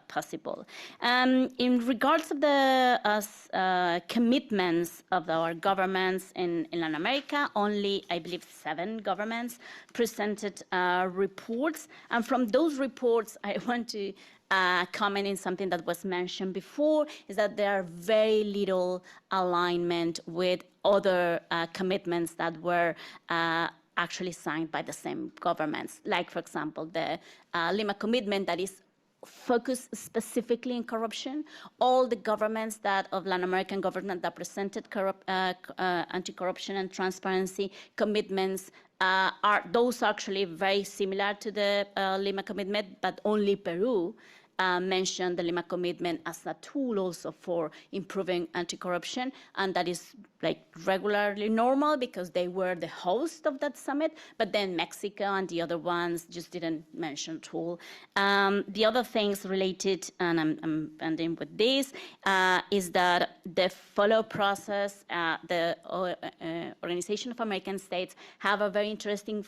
possible. In regards of the commitments of our governments in Latin America, only, I believe, 7 governments presented reports. And from those reports, I want to comment in something that was mentioned before, is that there are very little alignment with other commitments that were actually signed by the same governments. Like, for example, the Lima Commitment that is focused specifically in corruption. All the governments of Latin American government that presented anti-corruption and transparency commitments those are actually very similar to the Lima Commitment, but only Peru mentioned the Lima Commitment as a tool also for improving anti-corruption, and that is like regularly normal because they were the host of that summit, but then Mexico and the other ones just didn't mention tool. The other things related, and I'm ending with this, is that the follow process, the Organization of American States have a very interesting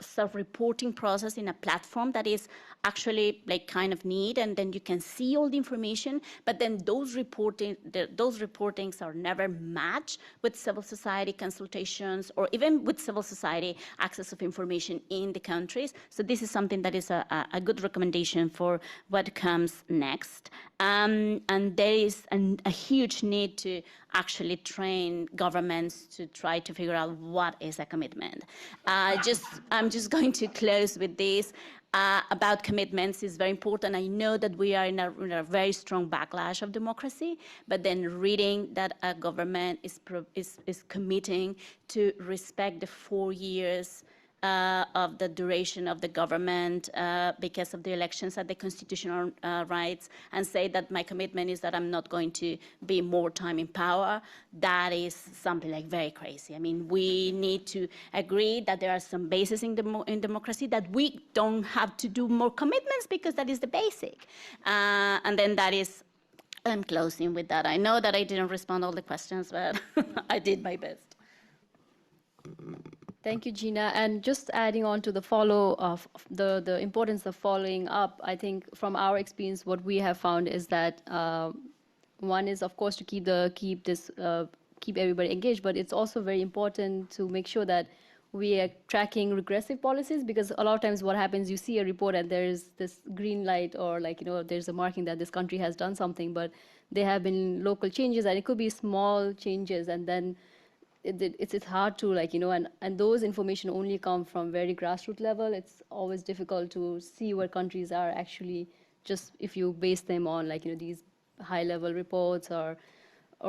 self-reporting process in a platform that is actually like kind of neat, and then you can see all the information, but then those reportings are never matched with civil society consultations or even with civil society access of information in the countries. So this is something that is a good recommendation for what comes next. And there is a huge need to actually train governments to try to figure out what is a commitment. I'm just going to close with this. About commitments is very important. I know that we are in a very strong backlash of democracy, but then reading that a government is committing to respect the 4 years of the duration of the government because of the elections and the constitutional rights, and say that my commitment is that I'm not going to be more time in power, that is something like very crazy. I mean, we need to agree that there are some bases in democracy that we don't have to do more commitments because that is the basic. And then that is, I'm closing with that. I know that I didn't respond all the questions, but I did my best. Thank you, Gina. And just adding on to the follow of the importance of following up, I think from our experience, what we have found is that one is, of course, to keep everybody engaged, but it's also very important to make sure that we are tracking regressive policies, because a lot of times what happens, you see a report and there is this green light, or like, there's a marking that this country has done something, but there have been local changes, and it could be small changes, and then it's hard to, like, and those information only come from very grassroots level. It's always difficult to see where countries are actually, just if you base them on, like, these high level reports or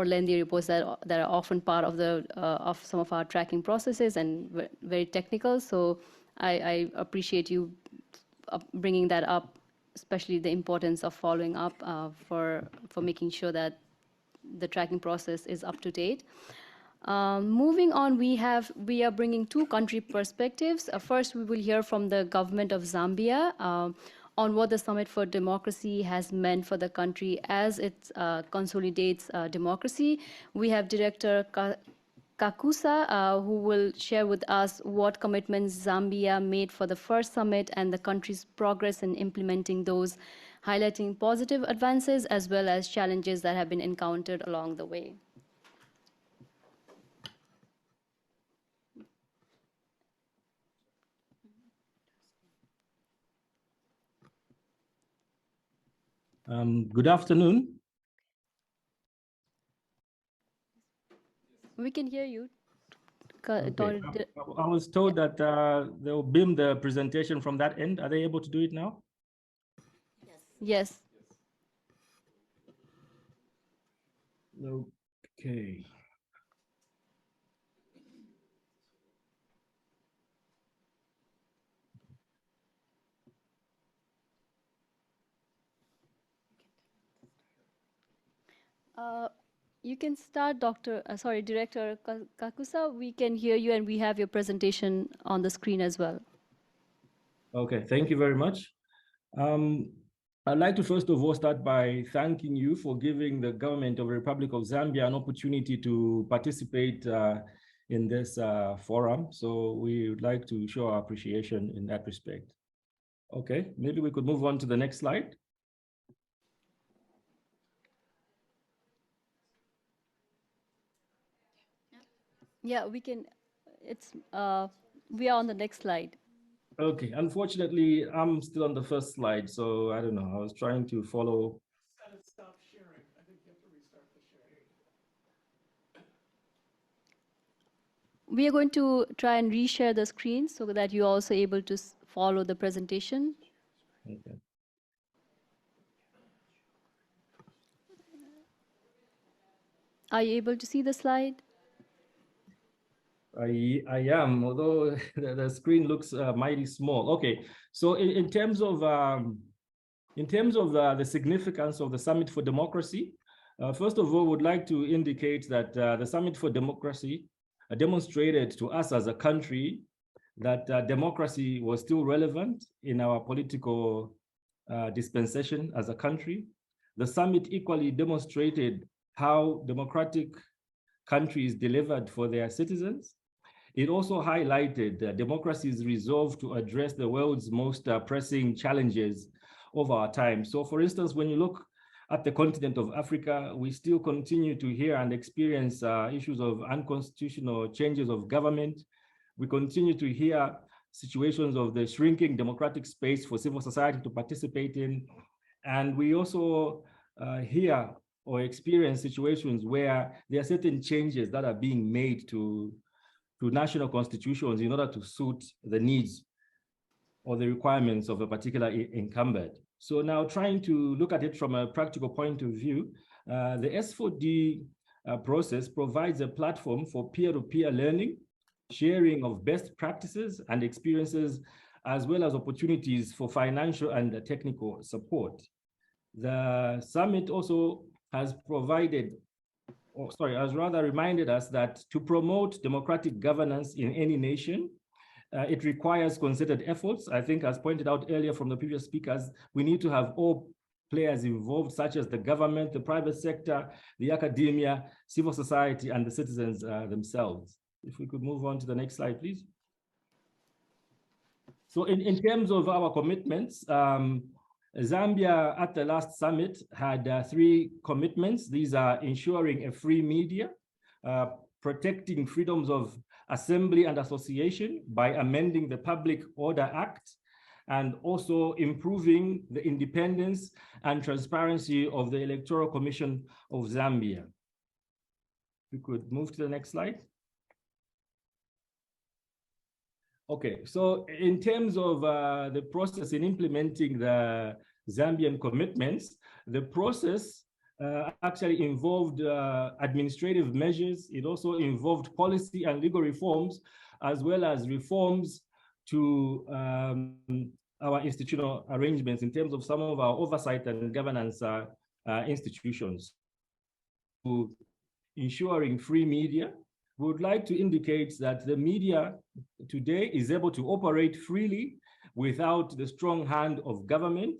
lengthy reports that are often part of the of some of our tracking processes and very technical. So I appreciate you bringing that up, especially the importance of following up for making sure that the tracking process is up to date. Moving on, we are bringing two country perspectives. First, we will hear from the government of Zambia on what the Summit for Democracy has meant for the country as it consolidates democracy. We have Director Kakusa, who will share with us what commitments Zambia made for the first summit and the country's progress in implementing those, highlighting positive advances as well as challenges that have been encountered along the way. Good afternoon. We can hear you. Okay. I was told that they'll beam the presentation from that end. Are they able to do it now? Yes. Okay. You can start, Director Kakusa. We can hear you, and we have your presentation on the screen as well. Okay, thank you very much. I'd like to first of all start by thanking you for giving the government of the Republic of Zambia an opportunity to participate in this forum. So we would like to show our appreciation in that respect. Okay, maybe we could move on to the next slide. Yeah, we can. We are on the next slide. Okay, unfortunately, I'm still on the first slide, so I don't know. I was trying to follow. Stop sharing. I think you have to restart the sharing. We are going to try and reshare the screen so that you're also able to follow the presentation. Okay. Are you able to see the slide? I am, although the screen looks mighty small. Okay, so in terms of the significance of the Summit for Democracy, first of all, would like to indicate that the Summit for Democracy demonstrated to us as a country that democracy was still relevant in our political dispensation as a country. The summit equally demonstrated how democratic countries delivered for their citizens. It also highlighted democracy's resolve to address the world's most pressing challenges of our time. So for instance, when you look at the continent of Africa, we still continue to hear and experience issues of unconstitutional changes of government. We continue to hear situations of the shrinking democratic space for civil society to participate in. And we also hear or experience situations where there are certain changes that are being made to national constitutions in order to suit the needs or the requirements of a particular incumbent. So now trying to look at it from a practical point of view, the S4D process provides a platform for peer-to-peer learning, sharing of best practices and experiences, as well as opportunities for financial and technical support. The summit also has reminded us that to promote democratic governance in any nation, it requires concerted efforts. I think, as pointed out earlier from the previous speakers, we need to have all players involved, such as the government, the private sector, the academia, civil society, and the citizens themselves. If we could move on to the next slide, please. So in terms of our commitments, Zambia at the last summit had 3 commitments. These are ensuring a free media, protecting freedoms of assembly and association by amending the Public Order Act and also improving the independence and transparency of the Electoral Commission of Zambia. We could move to the next slide. Okay, so in terms of the process in implementing the Zambian commitments, the process actually involved administrative measures. It also involved policy and legal reforms, as well as reforms to our institutional arrangements in terms of some of our oversight and governance institutions. To ensuring free media, we would like to indicate that the media today is able to operate freely without the strong hand of government.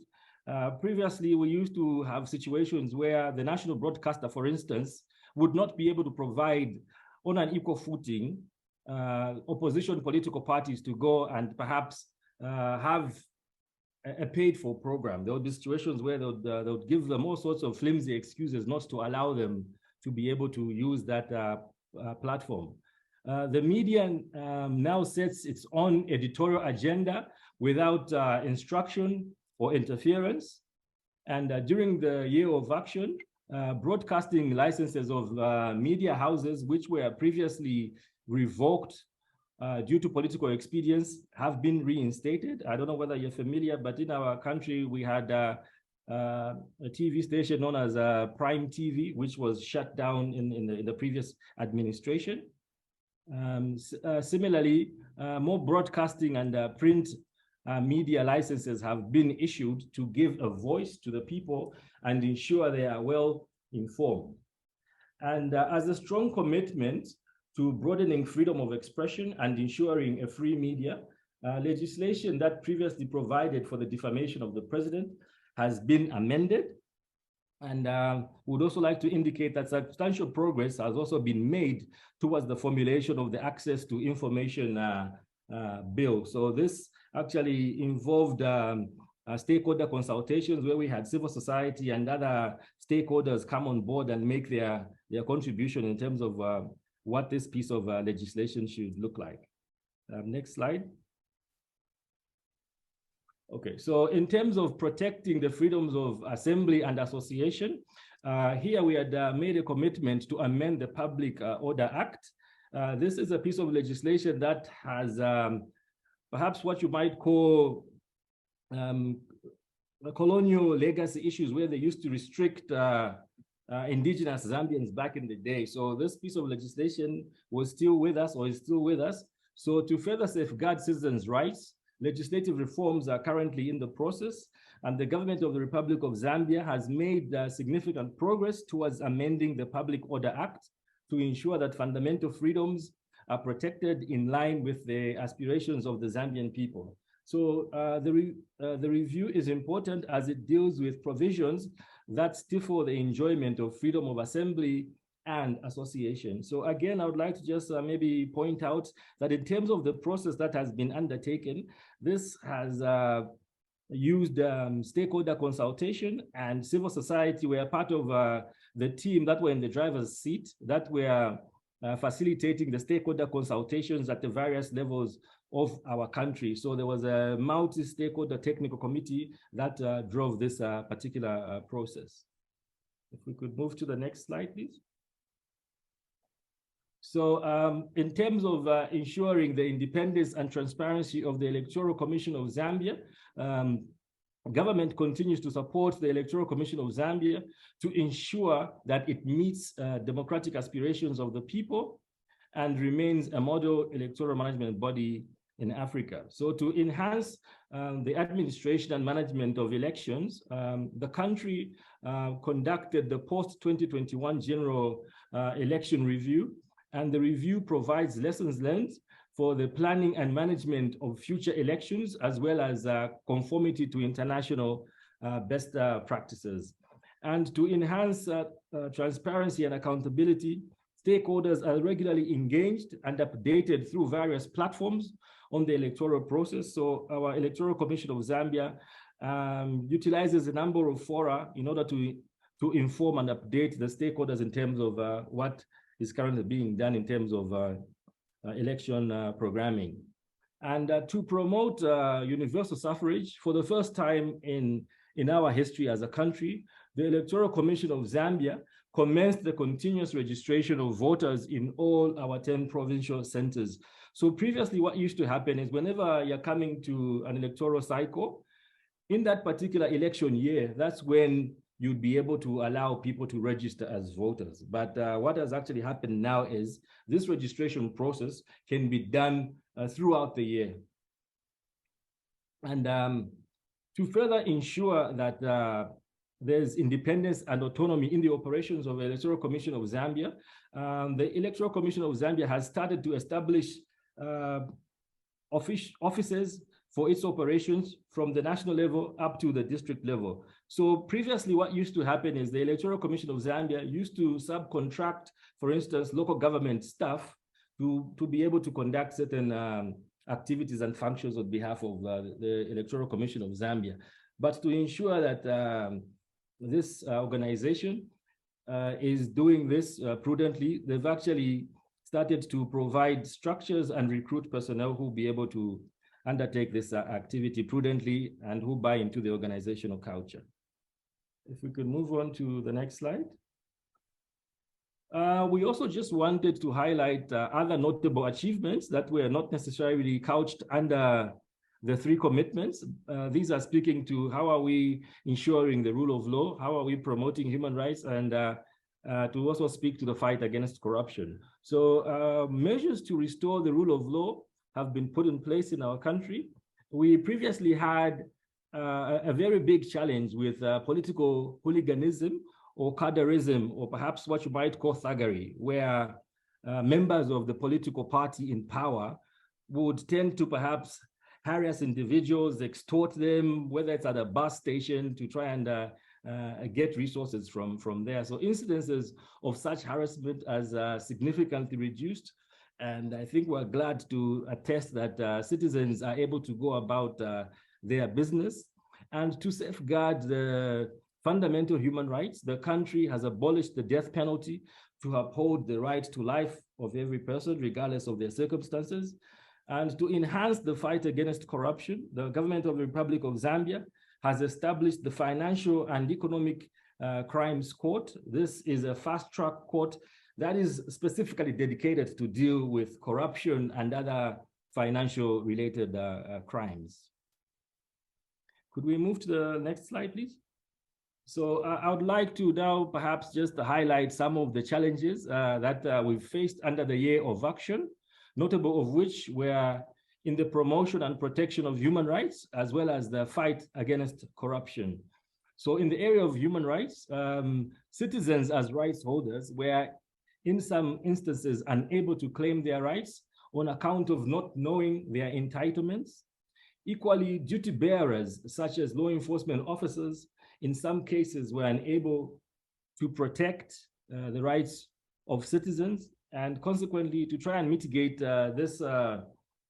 Previously, we used to have situations where the national broadcaster, for instance, would not be able to provide on an equal footing opposition political parties to go and perhaps have a paid-for program. There would be situations where they would give them all sorts of flimsy excuses not to allow them to be able to use that platform. The media now sets its own editorial agenda without instruction or interference. And during the year of action, broadcasting licenses of media houses, which were previously revoked due to political expedience, have been reinstated. I don't know whether you're familiar, but in our country, we had a TV station known as Prime TV, which was shut down in the previous administration. Similarly, more broadcasting and print media licenses have been issued to give a voice to the people and ensure they are well informed. And as a strong commitment to broadening freedom of expression and ensuring a free media, legislation that previously provided for the defamation of the president has been amended. And would also like to indicate that substantial progress has also been made towards the formulation of the Access to Information bill. So this actually involved stakeholder consultations where we had civil society and other stakeholders come on board and make their contribution in terms of what this piece of legislation should look like. Next slide. Okay, so in terms of protecting the freedoms of assembly and association, here we had made a commitment to amend the Public Order Act. This is a piece of legislation that has perhaps what you might call colonial legacy issues, where they used to restrict indigenous Zambians back in the day. So this piece of legislation was still with us, or is still with us. So to further safeguard citizens' rights, legislative reforms are currently in the process, and the government of the Republic of Zambia has made significant progress towards amending the Public Order Act to ensure that fundamental freedoms are protected in line with the aspirations of the Zambian people. So the review is important as it deals with provisions that stifle the enjoyment of freedom of assembly and association. So again, I would like to just maybe point out that in terms of the process that has been undertaken, this has used stakeholder consultation, and civil society were part of the team that were in the driver's seat, that were facilitating the stakeholder consultations at the various levels of our country. So there was a multi-stakeholder technical committee that drove this particular process. If we could move to the next slide, please. So in terms of ensuring the independence and transparency of the Electoral Commission of Zambia, government continues to support the Electoral Commission of Zambia to ensure that it meets democratic aspirations of the people and remains a model electoral management body in Africa. So to enhance the administration and management of elections, the country conducted the post-2021 general election review, and the review provides lessons learned for the planning and management of future elections, as well as conformity to international best practices. And to enhance transparency and accountability, stakeholders are regularly engaged and updated through various platforms on the electoral process. So our Electoral Commission of Zambia utilizes a number of fora in order to inform and update the stakeholders in terms of what is currently being done in terms of election programming. And to promote universal suffrage, for the first time in our history as a country, the Electoral Commission of Zambia commenced the continuous registration of voters in all our 10 provincial centers. So previously, what used to happen is whenever you're coming to an electoral cycle, in that particular election year, that's when you'd be able to allow people to register as voters. But what has actually happened now is this registration process can be done throughout the year. And to further ensure that there's independence and autonomy in the operations of the Electoral Commission of Zambia, the Electoral Commission of Zambia has started to establish offices for its operations from the national level up to the district level. So previously what used to happen is the Electoral Commission of Zambia used to subcontract, for instance, local government staff to be able to conduct certain activities and functions on behalf of the Electoral Commission of Zambia. But to ensure that this organization is doing this prudently, they've actually started to provide structures and recruit personnel who will be able to undertake this activity prudently and who buy into the organizational culture. If we could move on to the next slide. We also just wanted to highlight other notable achievements that were not necessarily couched under the 3 commitments. These are speaking to how are we ensuring the rule of law, how are we promoting human rights, and to also speak to the fight against corruption. So measures to restore the rule of law have been put in place in our country. We previously had a very big challenge with political hooliganism or cadreism, or perhaps what you might call thuggery, where members of the political party in power would tend to perhaps harass individuals, extort them, whether it's at a bus station to try and get resources from there. So incidences of such harassment has significantly reduced. And I think we're glad to attest that citizens are able to go about their business. And to safeguard the fundamental human rights, the country has abolished the death penalty to uphold the right to life of every person, regardless of their circumstances. And to enhance the fight against corruption, the government of the Republic of Zambia has established the Financial and Economic Crimes Court. This is a fast-track court that is specifically dedicated to deal with corruption and other financial related crimes. Could we move to the next slide, please? So I would like to now perhaps just highlight some of the challenges that we've faced under the year of action, notable of which were in the promotion and protection of human rights, as well as the fight against corruption. So in the area of human rights, citizens as rights holders were in some instances unable to claim their rights on account of not knowing their entitlements. Equally, duty bearers, such as law enforcement officers, in some cases were unable to protect the rights of citizens, and consequently, to try and mitigate this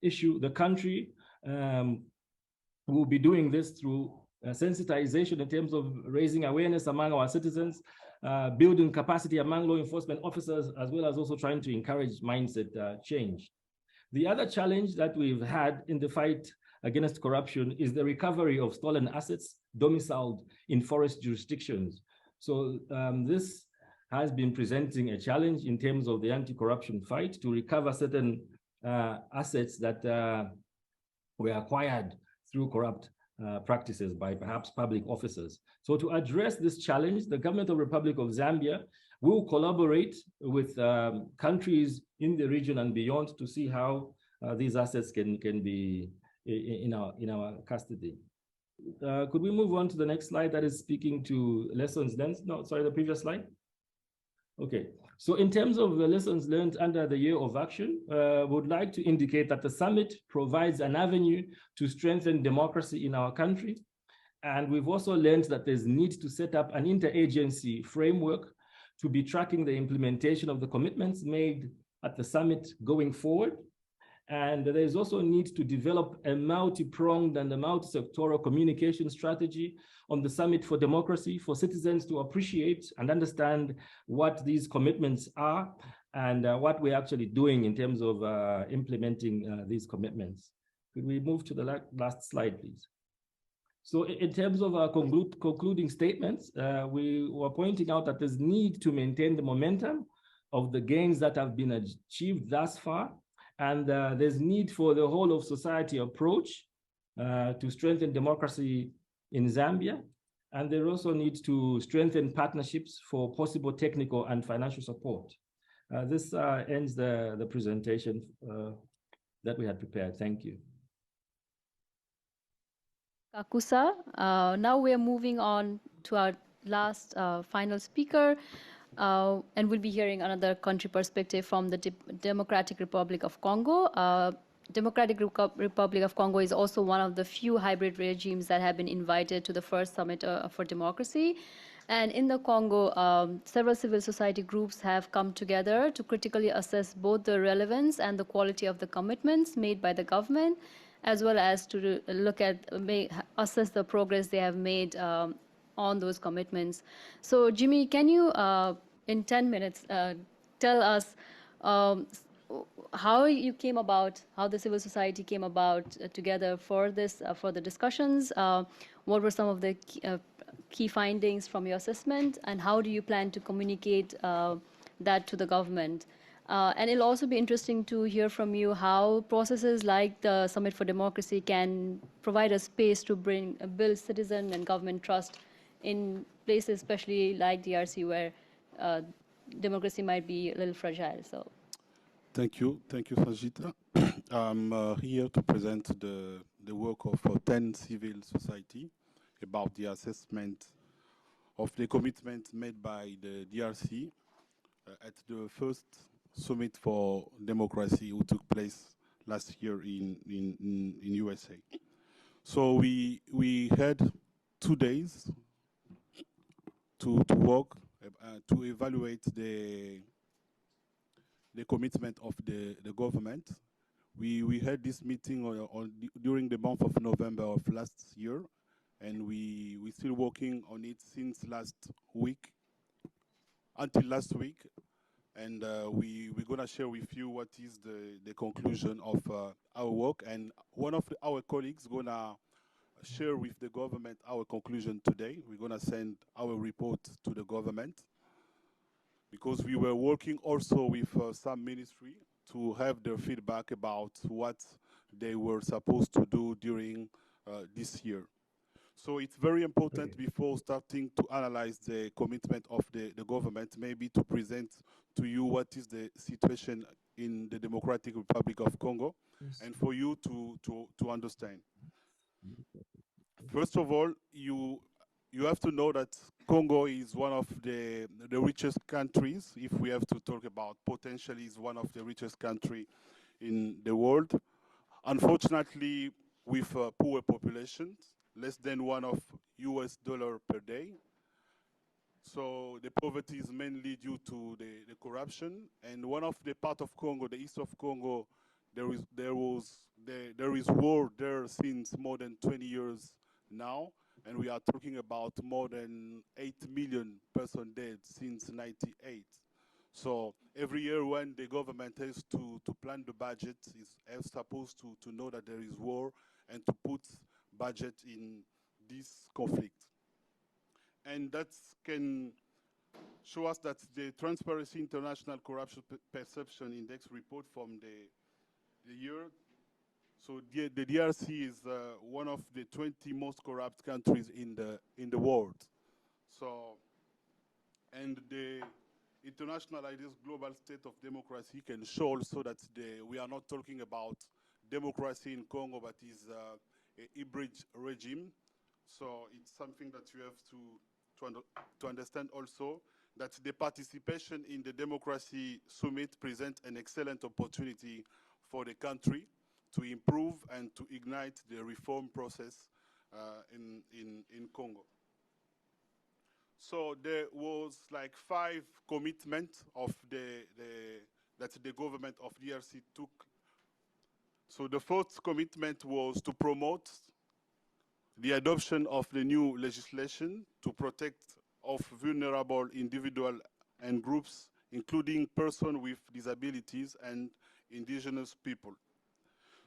issue, the country will be doing this through sensitization in terms of raising awareness among our citizens, building capacity among law enforcement officers, as well as also trying to encourage mindset change. The other challenge that we've had in the fight against corruption is the recovery of stolen assets domiciled in forest jurisdictions. So this has been presenting a challenge in terms of the anti-corruption fight to recover certain assets that were acquired through corrupt practices by perhaps public officers. So to address this challenge, the government of the Republic of Zambia will collaborate with countries in the region and beyond to see how these assets can be in our custody. Could we move on to the next slide that is speaking to lessons learned? No, sorry, the previous slide. Okay, so in terms of the lessons learned under the year of action, would like to indicate that the summit provides an avenue to strengthen democracy in our country. And we've also learned that there's need to set up an interagency framework to be tracking the implementation of the commitments made at the summit going forward. And there is also a need to develop a multi-pronged and a multi-sectoral communication strategy on the Summit for Democracy for citizens to appreciate and understand what these commitments are and what we're actually doing in terms of implementing these commitments. Could we move to the last slide, please? So in terms of our concluding statements, we were pointing out that there's need to maintain the momentum of the gains that have been achieved thus far, and there's need for the whole of society approach to strengthen democracy in Zambia, and there also needs to strengthen partnerships for possible technical and financial support. This ends the presentation that we had prepared. Thank you. Kakusa. Now we are moving on to our last final speaker, and we'll be hearing another country perspective from the Democratic Republic of Congo. Democratic Republic of Congo is also one of the few hybrid regimes that have been invited to the first summit for democracy. And in the Congo, several civil society groups have come together to critically assess both the relevance and the quality of the commitments made by the government, as well as to look at, assess the progress they have made on those commitments. So Jimmy, can you, in 10 minutes, tell us how you came about, how the civil society came about together for this, for the discussions? What were some of the key findings from your assessment, and how do you plan to communicate that to the government? And it'll also be interesting to hear from you how processes like the Summit for Democracy can provide a space to build citizen and government trust in places, especially like DRC, where democracy might be a little fragile. So, thank you, Sanjeeta. I'm here to present the work of 10 civil society about the assessment of the commitment made by the DRC at the first Summit for Democracy who took place last year in USA. So we had 2 days to work to evaluate the commitment of the government. We had this meeting during the month of November of last year, and we're still working on it since last week, until last week. And we're going to share with you what is the conclusion of our work. And one of our colleagues going to share with the government our conclusion today. We're going to send our report to the government, because we were working also with some ministry to have their feedback about what they were supposed to do during this year. So it's very important before starting to analyze the commitment of the government, maybe to present to you what is the situation in the Democratic Republic of Congo, and for you to understand. First of all, you have to know that Congo is one of the richest countries. If we have to talk about potentially, is one of the richest country in the world. Unfortunately, with poor populations, less than $1 per day. So the poverty is mainly due to the corruption. And one of the part of Congo, the east of Congo, there is war there since more than 20 years now. And we are talking about more than 8 million persons dead since '98. So every year when the government has to plan the budget, is supposed to know that there is war and to put budget in this conflict. And that can show us that the Transparency International Corruption Perception Index report from the year, so the DRC is one of the 20 most corrupt countries in the world. So, and the International Ideas Global State of Democracy can show also that we are not talking about democracy in Congo, but is a hybrid regime. So it's something that you have to understand also, that the participation in the Democracy Summit presents an excellent opportunity for the country to improve and to ignite the reform process in Congo. So there was like 5 commitments of that the government of DRC took. So the first commitment was to promote the adoption of the new legislation to protect of vulnerable individuals and groups including persons with disabilities and indigenous people.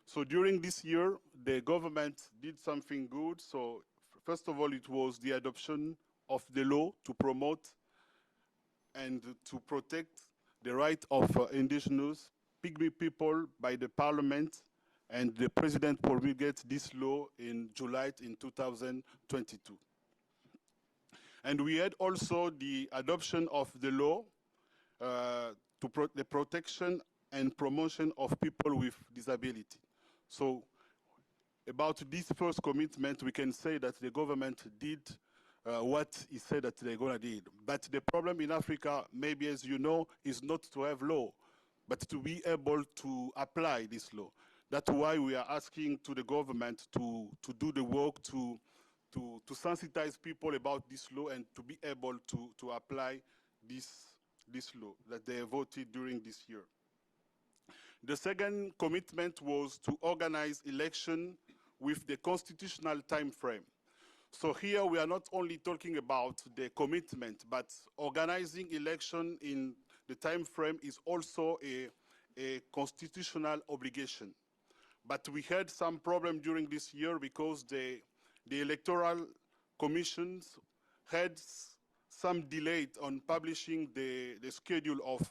So during this year, the government did something good. So first of all, it was the adoption of the law to promote and to protect the right of indigenous Pygmy people by the parliament, and the president promulgated this law in July in 2022. And we had also the adoption of the law the protection and promotion of people with disability. So about this first commitment, we can say that the government did what he said that they're gonna do. But the problem in Africa, maybe as you know, is not to have law, but to be able to apply this law. That's why we are asking to the government to do the work to sensitize people about this law and to be able to apply this law that they voted during this year. The second commitment was to organize election with the constitutional time frame. So here we are not only talking about the commitment, but organizing election in the time frame is also a constitutional obligation. But we had some problem during this year because the electoral commissions had some delay on publishing the schedule of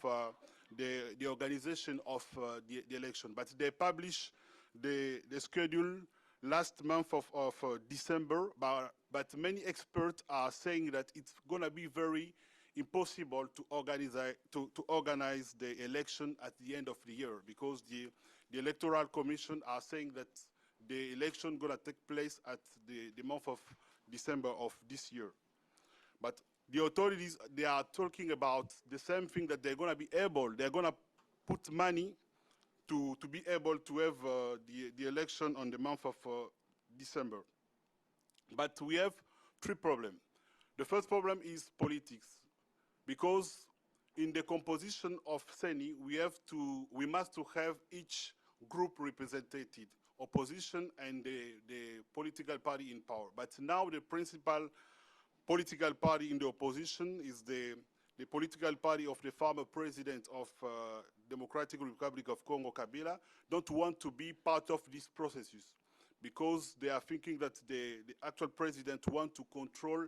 the organization of the election. But they published the schedule last month of December, but many experts are saying that it's going to be very impossible to organize the election at the end of the year, because the Electoral Commission are saying that the election going to take place at the month of December of this year. But the authorities, they are talking about the same thing, that they're going to be able, they're going to put money to be able to have the election on the month of December. But we have three problems. The first problem is politics, because in the composition of CENI, we must have each group represented, opposition and the political party in power. But now the principal political party in the opposition is the political party of the former president of Democratic Republic of Congo, Kabila, don't want to be part of this processes, because they are thinking that the actual president wants to control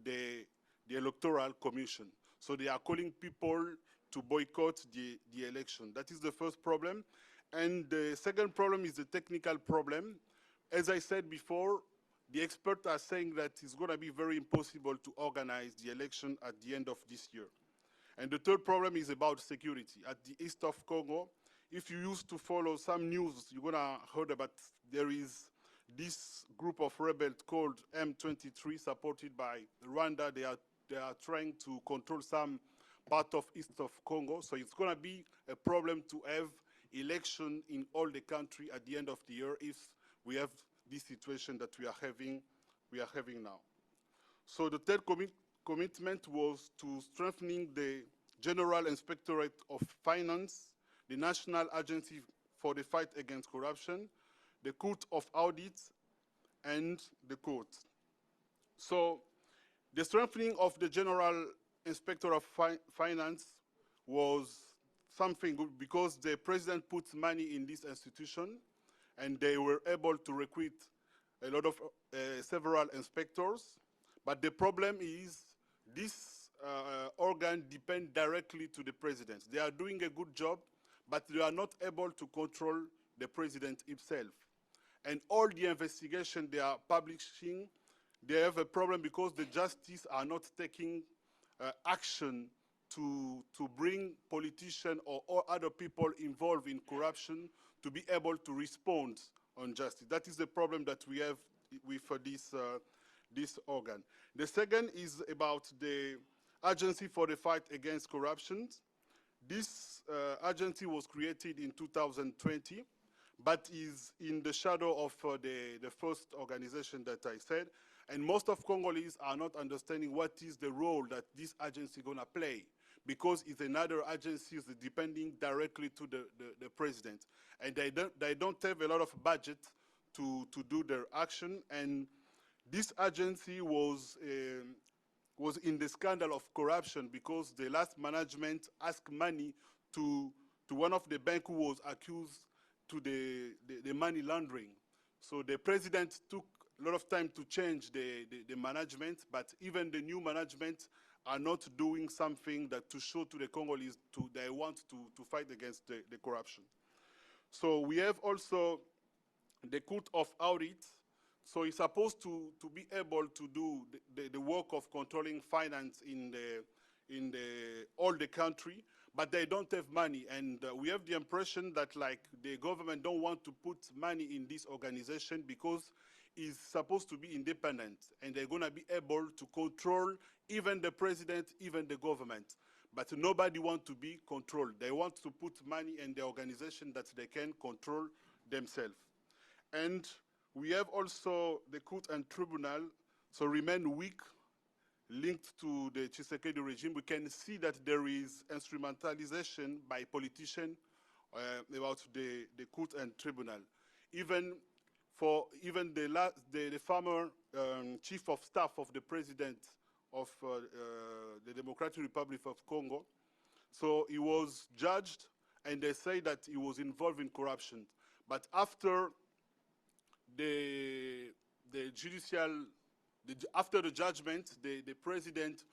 the Electoral Commission. So they are calling people to boycott the election. That is the first problem. And the second problem is the technical problem. As I said before, the experts are saying that it's going to be very impossible to organize the election at the end of this year. And the third problem is about security. At the east of Congo, if you used to follow some news, you're going to heard about there is this group of rebels called M23, supported by Rwanda. They are trying to control some part of east of Congo. So it's going to be a problem to have election in all the country at the end of the year if we have this situation that we are having now. So the third commitment was to strengthening the General Inspectorate of Finance, the National Agency for the Fight Against Corruption, the Court of Audit, and the court. So the strengthening of the General Inspector of Finance was something good, because the president put money in this institution, and they were able to recruit a lot of several inspectors. But the problem is this organ depends directly to the president. They are doing a good job, but they are not able to control the president himself. And all the investigation they are publishing, they have a problem because the justice are not taking action to bring politicians or other people involved in corruption to be able to respond on justice. That is the problem that we have with this organ. The second is about the Agency for the Fight Against Corruption. This agency was created in 2020, but is in the shadow of the first organization that I said. And most of Congolese are not understanding what is the role that this agency is going to play, because it's another agency depending directly to the president. And they don't have a lot of budget to do their action. And this agency was was in the scandal of corruption because the last management asked money to one of the bank who was accused to the money laundering. So the president took a lot of time to change the management, but even the new management are not doing something that to show to the Congolese they want to fight against the corruption. So we have also the Court of Audit. So it's supposed to be able to do the work of controlling finance in all the country, but they don't have money. And we have the impression that like the government don't want to put money in this organization because it's supposed to be independent and they're gonna be able to control even the president, even the government. But nobody wants to be controlled. They want to put money in the organization that they can control themselves. And we have also the court and tribunal, so remain weak, linked to the Tshisekedi regime. We can see that there is instrumentalization by politicians about the court and tribunal. Even the former chief of staff of the president of the Democratic Republic of Congo, so he was judged and they say that he was involved in corruption. But after after the judgment, the president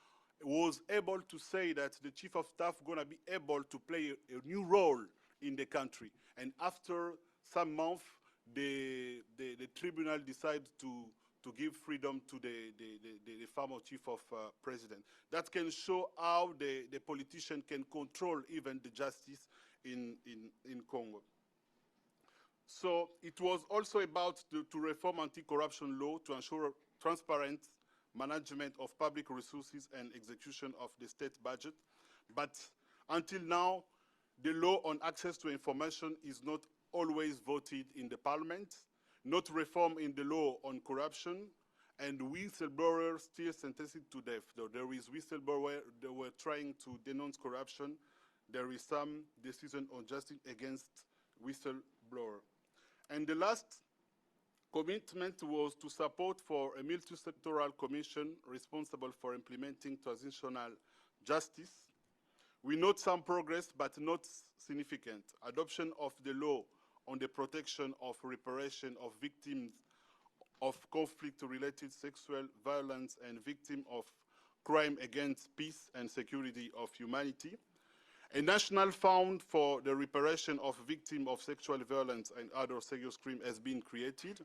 was able to say that the chief of staff gonna be able to play a new role in the country. And after some months, the tribunal decided to give freedom to the former chief of president. That can show how the politician can control even the justice in Congo. So it was also about to reform anti-corruption law to ensure transparent management of public resources and execution of the state budget. But until now, the law on access to information is not always voted in the parliament, not reform in the law on corruption, and whistleblowers still sentenced to death. Though there is whistleblower that were trying to denounce corruption, there is some decision on justice against whistleblower. And the last commitment was to support for a multi-sectoral commission responsible for implementing transitional justice. We note some progress, but not significant. Adoption of the law on the protection of reparation of victims of conflict-related sexual violence and victims of crime against peace and security of humanity. A national fund for the reparation of victims of sexual violence and other serious crimes has been created,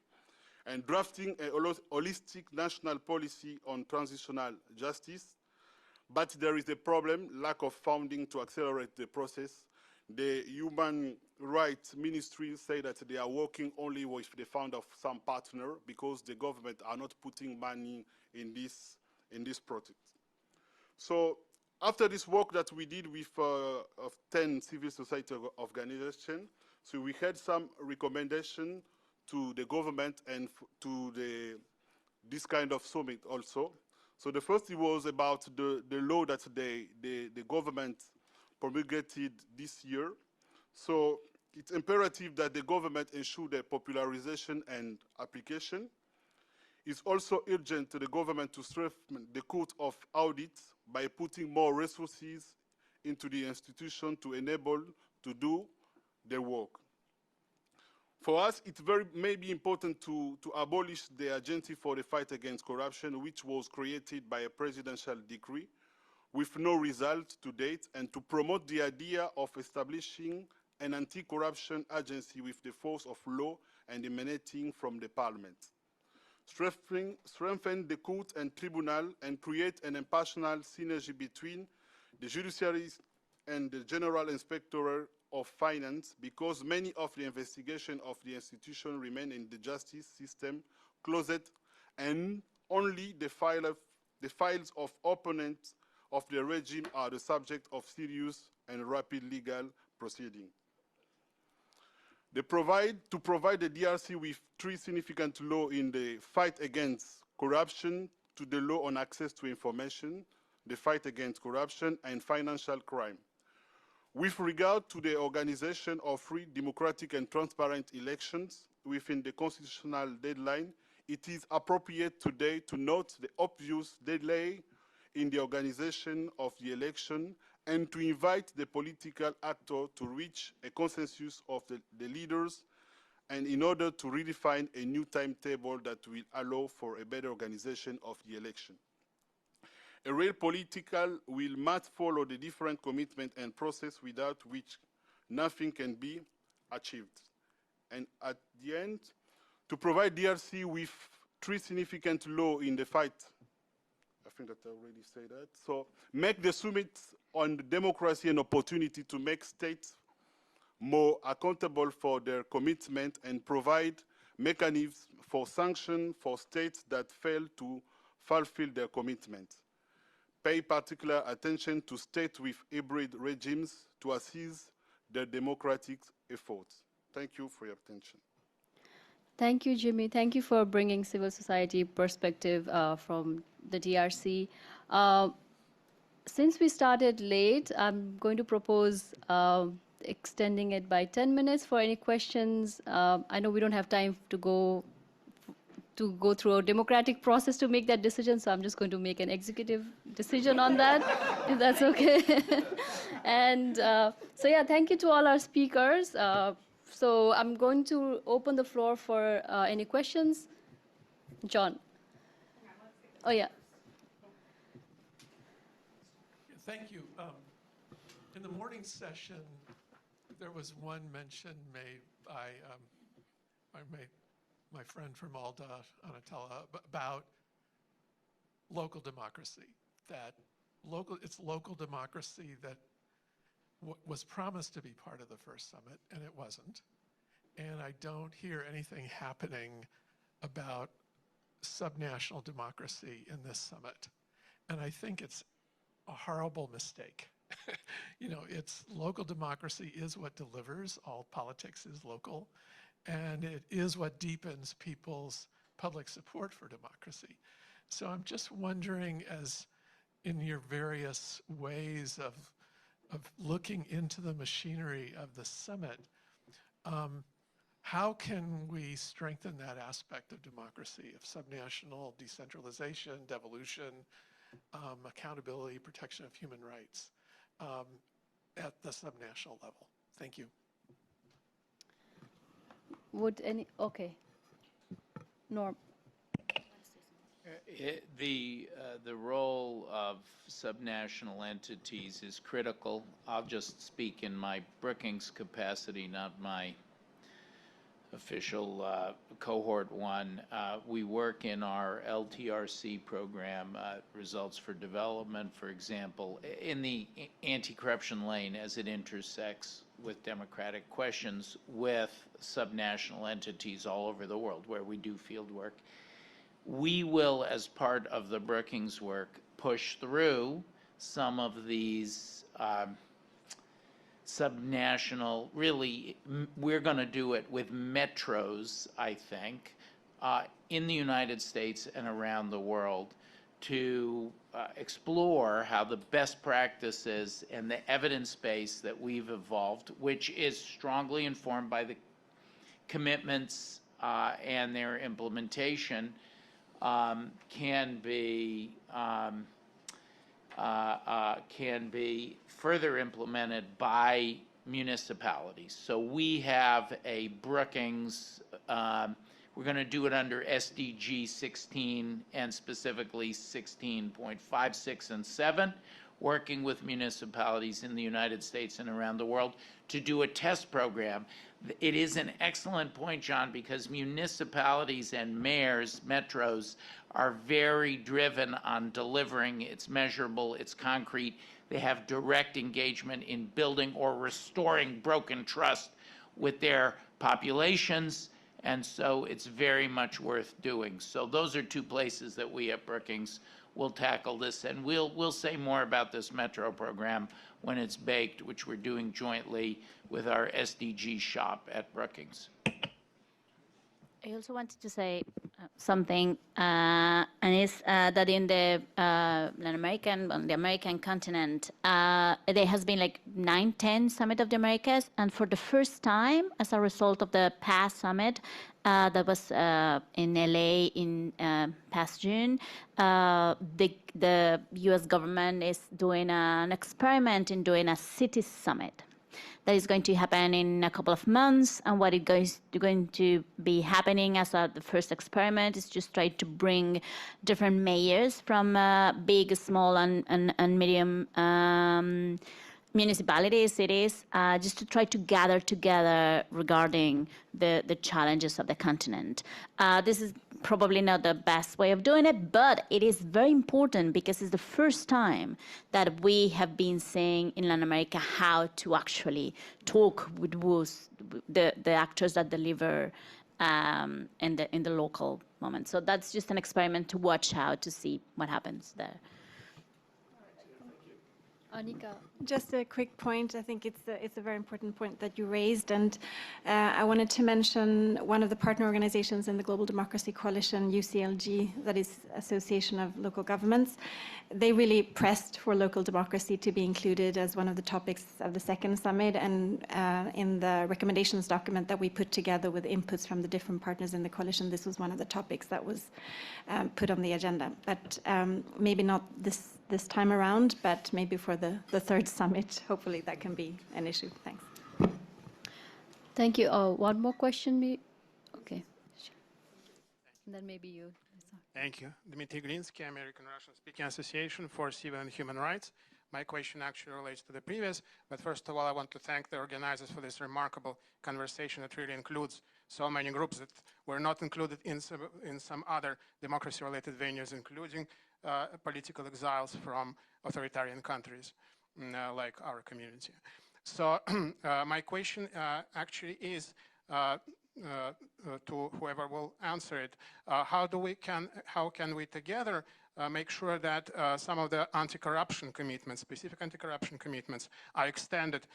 and drafting a holistic national policy on transitional justice. But there is a problem, lack of funding to accelerate the process. The Human Rights Ministry say that they are working only with the fund of some partner because the government are not putting money in this project. So after this work that we did with 10 civil society organizations, so we had some recommendation to the government and to this kind of summit also. So the first was about the law that the government promulgated this year. So it's imperative that the government ensure the popularization and application. It's also urgent to the government to strengthen the Court of Audit by putting more resources into the institution to enable to do their work. For us, it may be important to abolish the Agency for the Fight Against Corruption, which was created by a presidential decree with no result to date, and to promote the idea of establishing an anti-corruption agency with the force of law and emanating from the parliament. Strengthen the court and tribunal and create an impartial synergy between the judiciary and the general inspector of finance, because many of the investigations of the institution remain in the justice system closet, and only the files of opponents of the regime are the subject of serious and rapid legal proceeding. To provide the DRC with 3 significant laws in the fight against corruption, to the law on access to information, the fight against corruption, and financial crime. With regard to the organization of free, democratic, and transparent elections within the constitutional deadline, it is appropriate today to note the obvious delay in the organization of the election and to invite the political actor to reach a consensus of the leaders, and in order to redefine a new timetable that will allow for a better organization of the election. A real political will must follow the different commitment and process without which nothing can be achieved. And at the end, to provide DRC with 3 significant laws in the fight. I think that I already said that. So make the summit on democracy an opportunity to make states more accountable for their commitment and provide mechanisms for sanction for states that fail to fulfill their commitment. Pay particular attention to states with hybrid regimes to assist their democratic efforts. Thank you for your attention. Thank you, Jimmy. Thank you for bringing civil society perspective from the DRC. Since we started late, I'm going to propose extending it by 10 minutes for any questions. I know we don't have time to go through a democratic process to make that decision, so I'm just going to make an executive decision on that, if that's okay. And so yeah, thank you to all our speakers. So I'm going to open the floor for any questions. John. Oh yeah. Thank you. In the morning session, there was one mention made by my friend from Malta, Anatella, about local democracy. That it's local democracy that was promised to be part of the first summit, and it wasn't. And I don't hear anything happening about subnational democracy in this summit. And I think it's a horrible mistake. You know, it's local democracy is what delivers. All politics is local. And it is what deepens people's public support for democracy. So I'm just wondering, as in your various ways of looking into the machinery of the summit, how can we strengthen that aspect of democracy, of subnational decentralization, devolution, accountability, protection of human rights at the subnational level? Thank you. Would any, okay. Norm. The role of subnational entities is critical. I'll just speak in my Brookings capacity, not my official cohort 1. We work in our LTRC program, Results for Development, for example, in the anti-corruption lane as it intersects with democratic questions with subnational entities all over the world where we do field work. We will, as part of the Brookings work, push through some of these subnational, really, we're going to do it with metros, I think, in the United States and around the world to explore how the best practices and the evidence base that we've evolved, which is strongly informed by the commitments and their implementation, can be further implemented by municipalities. So we have a Brookings, we're going to do it under SDG 16 and specifically 16.5, 6, and 7, working with municipalities in the United States and around the world to do a test program. It is an excellent point, John, because municipalities and mayors, metros, are very driven on delivering. It's measurable, it's concrete. They have direct engagement in building or restoring broken trust with their populations, and so it's very much worth doing. So those are 2 places that we at Brookings will tackle this, and we'll say more about this metro program when it's baked, which we're doing jointly with our SDG shop at Brookings. I also wanted to say something, and it's that in the on the American continent, there has been like 9-10 Summit of the Americas, and for the first time, as a result of the past summit that was in LA in past June, the U.S. government is doing an experiment in doing a cities summit. That is going to happen in a couple of months, and what is going to be happening as the first experiment is just try to bring different mayors from big, small, and medium municipalities, cities, just to try to gather together regarding the challenges of the continent. This is probably not the best way of doing it, but it is very important because it's the first time that we have been seeing in Latin America how to actually talk with the actors that deliver in the local moment. So that's just an experiment to watch out to see what happens there. Annika. Just a quick point. I think it's a very important point that you raised, and I wanted to mention one of the partner organizations in the Global Democracy Coalition, UCLG, that is Association of Local Governments. They really pressed for local democracy to be included as one of the topics of the second summit, and in the recommendations document that we put together with inputs from the different partners in the coalition, this was one of the topics that was put on the agenda. But maybe not this time around, but maybe for the third summit, hopefully that can be an issue. Thanks. Thank you. One more question, okay. Sure. And then maybe you. Thank you. Dmitry Grinsky, American Russian Speaking Association for Civil and Human Rights. My question actually relates to the previous, but first of all, I want to thank the organizers for this remarkable conversation that really includes so many groups that were not included in some other democracy-related venues, including political exiles from authoritarian countries like our community. So my question actually is to whoever will answer it, how can we together make sure that some of the anti-corruption commitments, specific anti-corruption commitments, are extended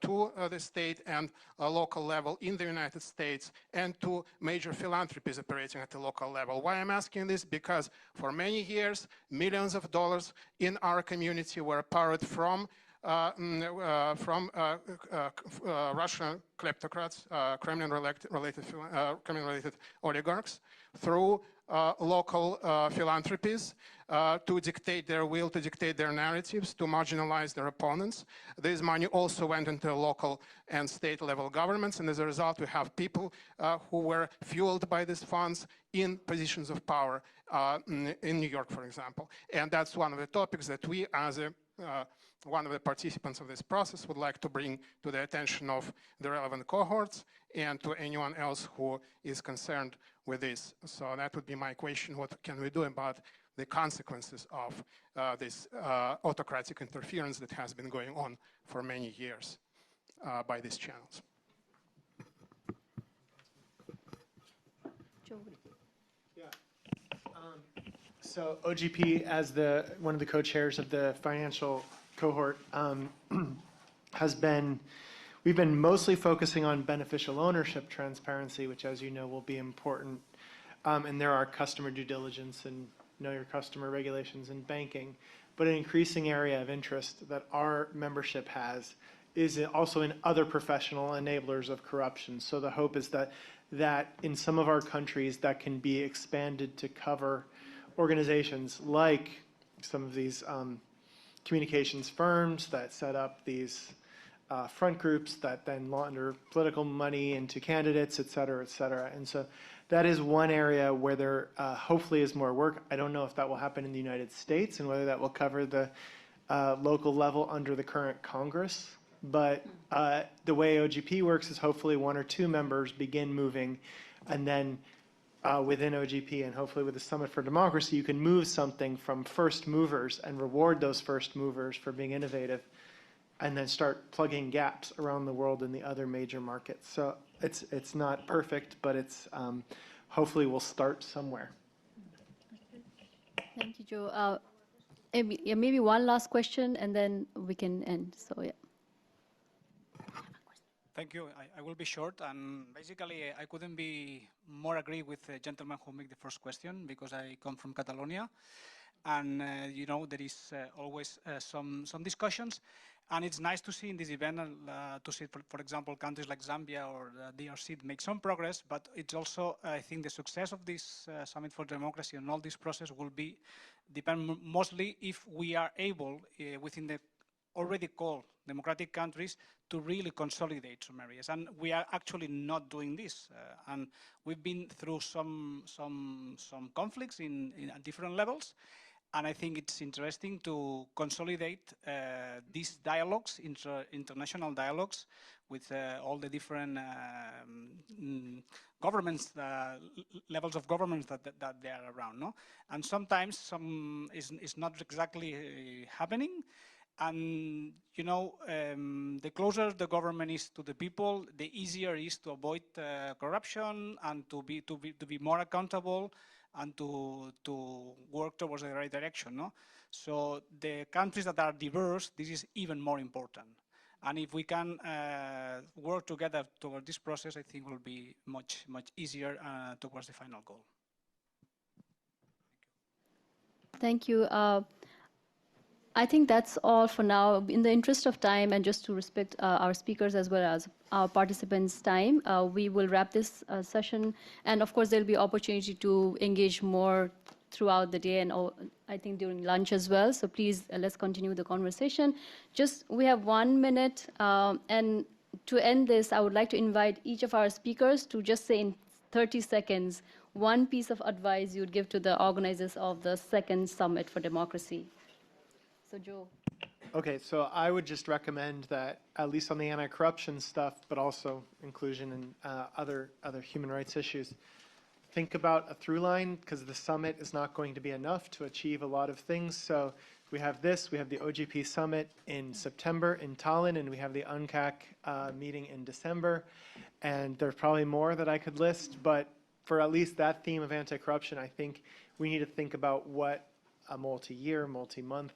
to the state and local level in the United States and to major philanthropies operating at the local level. Why I'm asking this? Because for many years, millions of dollars in our community were borrowed from Russian kleptocrats, Kremlin-related oligarchs, through local philanthropies to dictate their will, to dictate their narratives, to marginalize their opponents. This money also went into local and state level governments, and as a result we have people who were fueled by these funds in positions of power in New York, for example. And that's one of the topics that we, as one of the participants of this process, would like to bring to the attention of the relevant cohorts and to anyone else who is concerned with this. So that would be my question: what can we do about the consequences of this autocratic interference that has been going on for many years by these channels? Yeah. So OGP, as one of the co-chairs of the financial cohort, we've been mostly focusing on beneficial ownership transparency, which, as you know, will be important. And there are customer due diligence and know your customer regulations in banking. But an increasing area of interest that our membership has is also in other professional enablers of corruption. So the hope is that in some of our countries that can be expanded to cover organizations like some of these communications firms that set up these front groups that then launder political money into candidates, et cetera, et cetera. And so that is one area where there hopefully is more work. I don't know if that will happen in the United States and whether that will cover the local level under the current Congress. But the way OGP works is hopefully one or two members begin moving, and then within OGP and hopefully with the Summit for Democracy, you can move something from first movers and reward those first movers for being innovative, and then start plugging gaps around the world in the other major markets. So it's not perfect, but it's hopefully we'll start somewhere. Thank you, Joe. Maybe one last question, and then we can end. So yeah. Thank you. I will be short, and basically I couldn't be more agree with the gentleman who made the first question, because I come from Catalonia, and you know, there is always some discussions, and it's nice to see in this event to see, for example, countries like Zambia or the DRC make some progress, but it's also, I think, the success of this Summit for Democracy and all this process will be depend mostly if we are able within the already called democratic countries to really consolidate some areas, and we are actually not doing this. And we've been through some conflicts at different levels, and I think it's interesting to consolidate these dialogues, international dialogues, with all the different governments, levels of governments that they are around, no? And sometimes some is not exactly happening. And you know, the closer the government is to the people, the easier it is to avoid corruption and to be more accountable and to work towards the right direction. No, so the countries that are diverse, this is even more important. And if we can work together toward this process, I think it will be much easier towards the final goal. Thank you. I think that's all for now. In the interest of time and just to respect our speakers as well as our participants' time, we will wrap this session. And of course, there'll be opportunity to engage more throughout the day and I think during lunch as well. So please, let's continue the conversation. We have 1 minute. And to end this, I would like to invite each of our speakers to just say in 30 seconds, one piece of advice you'd give to the organizers of the second Summit for Democracy. So Joe. Okay, so I would just recommend that, at least on the anti-corruption stuff, but also inclusion and other human rights issues, think about a through line, because the summit is not going to be enough to achieve a lot of things. So we have this, we have the OGP summit in September in Tallinn, and we have the UNCAC meeting in December. And there's probably more that I could list, but for at least that theme of anti-corruption, I think we need to think about what a multi-year, multi-month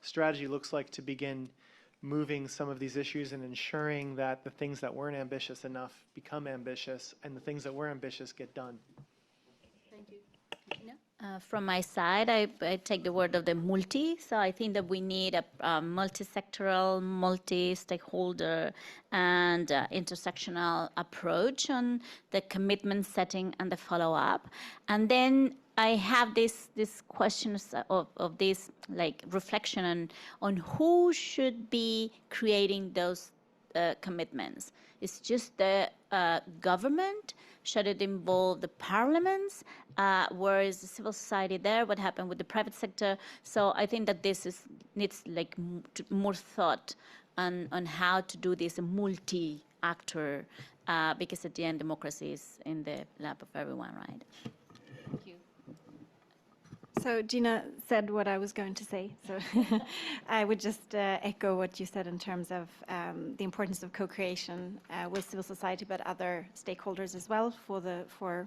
strategy looks like to begin moving some of these issues and ensuring that the things that weren't ambitious enough become ambitious and the things that were ambitious get done. Thank you. Gina? From my side, I take the word of the multi. So I think that we need a multi-sectoral, multi-stakeholder, and intersectional approach on the commitment setting and the follow-up. And then I have this questions of this like reflection on who should be creating those commitments. It's just the government? Should it involve the parliaments? Where is the civil society there? What happened with the private sector? So I think that this needs like more thought on how to do this multi-actor, because at the end, democracy is in the lap of everyone, right? Thank you. So Gina said what I was going to say. So I would just echo what you said in terms of the importance of co-creation with civil society, but other stakeholders as well for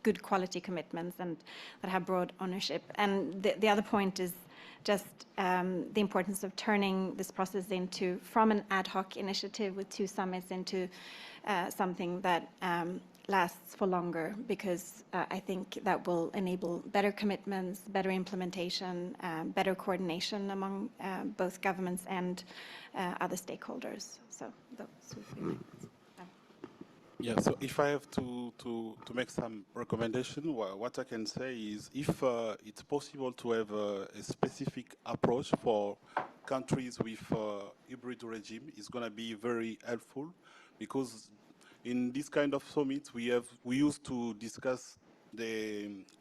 good quality commitments and that have broad ownership. And the other point is just the importance of turning this process from an ad hoc initiative with 2 summits into something that lasts for longer, because I think that will enable better commitments, better implementation, better coordination among both governments and other stakeholders. So those would be my thoughts. Yeah, so if I have to make some recommendation, what I can say is if it's possible to have a specific approach for countries with hybrid regime, it's going to be very helpful, because in this kind of summit, we used to discuss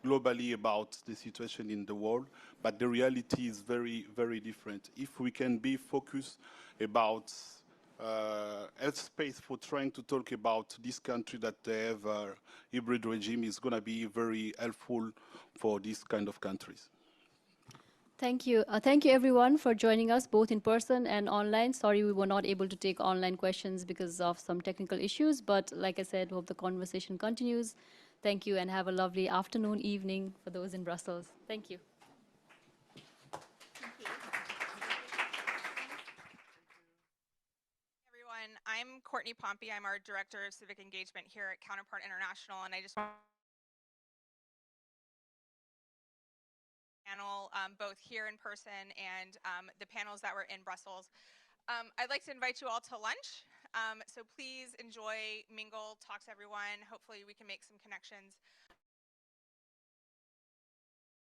globally about the situation in the world, but the reality is very, very different. If we can be focused about health space for trying to talk about this country that they have a hybrid regime, is going to be very helpful for these kind of countries. Thank you. Thank you, everyone, for joining us, both in person and online. Sorry we were not able to take online questions because of some technical issues, but like I said, hope the conversation continues. Thank you, and have a lovely afternoon, evening for those in Brussels. Thank you. Everyone, I'm I'm Courtney Pompey. I'm our Director of Civic Engagement here at Counterpart International, and I just panel both here in person and the panels that were in Brussels. I'd like to invite you all to lunch. So please enjoy, mingle, talk to everyone. Hopefully we can make some connections.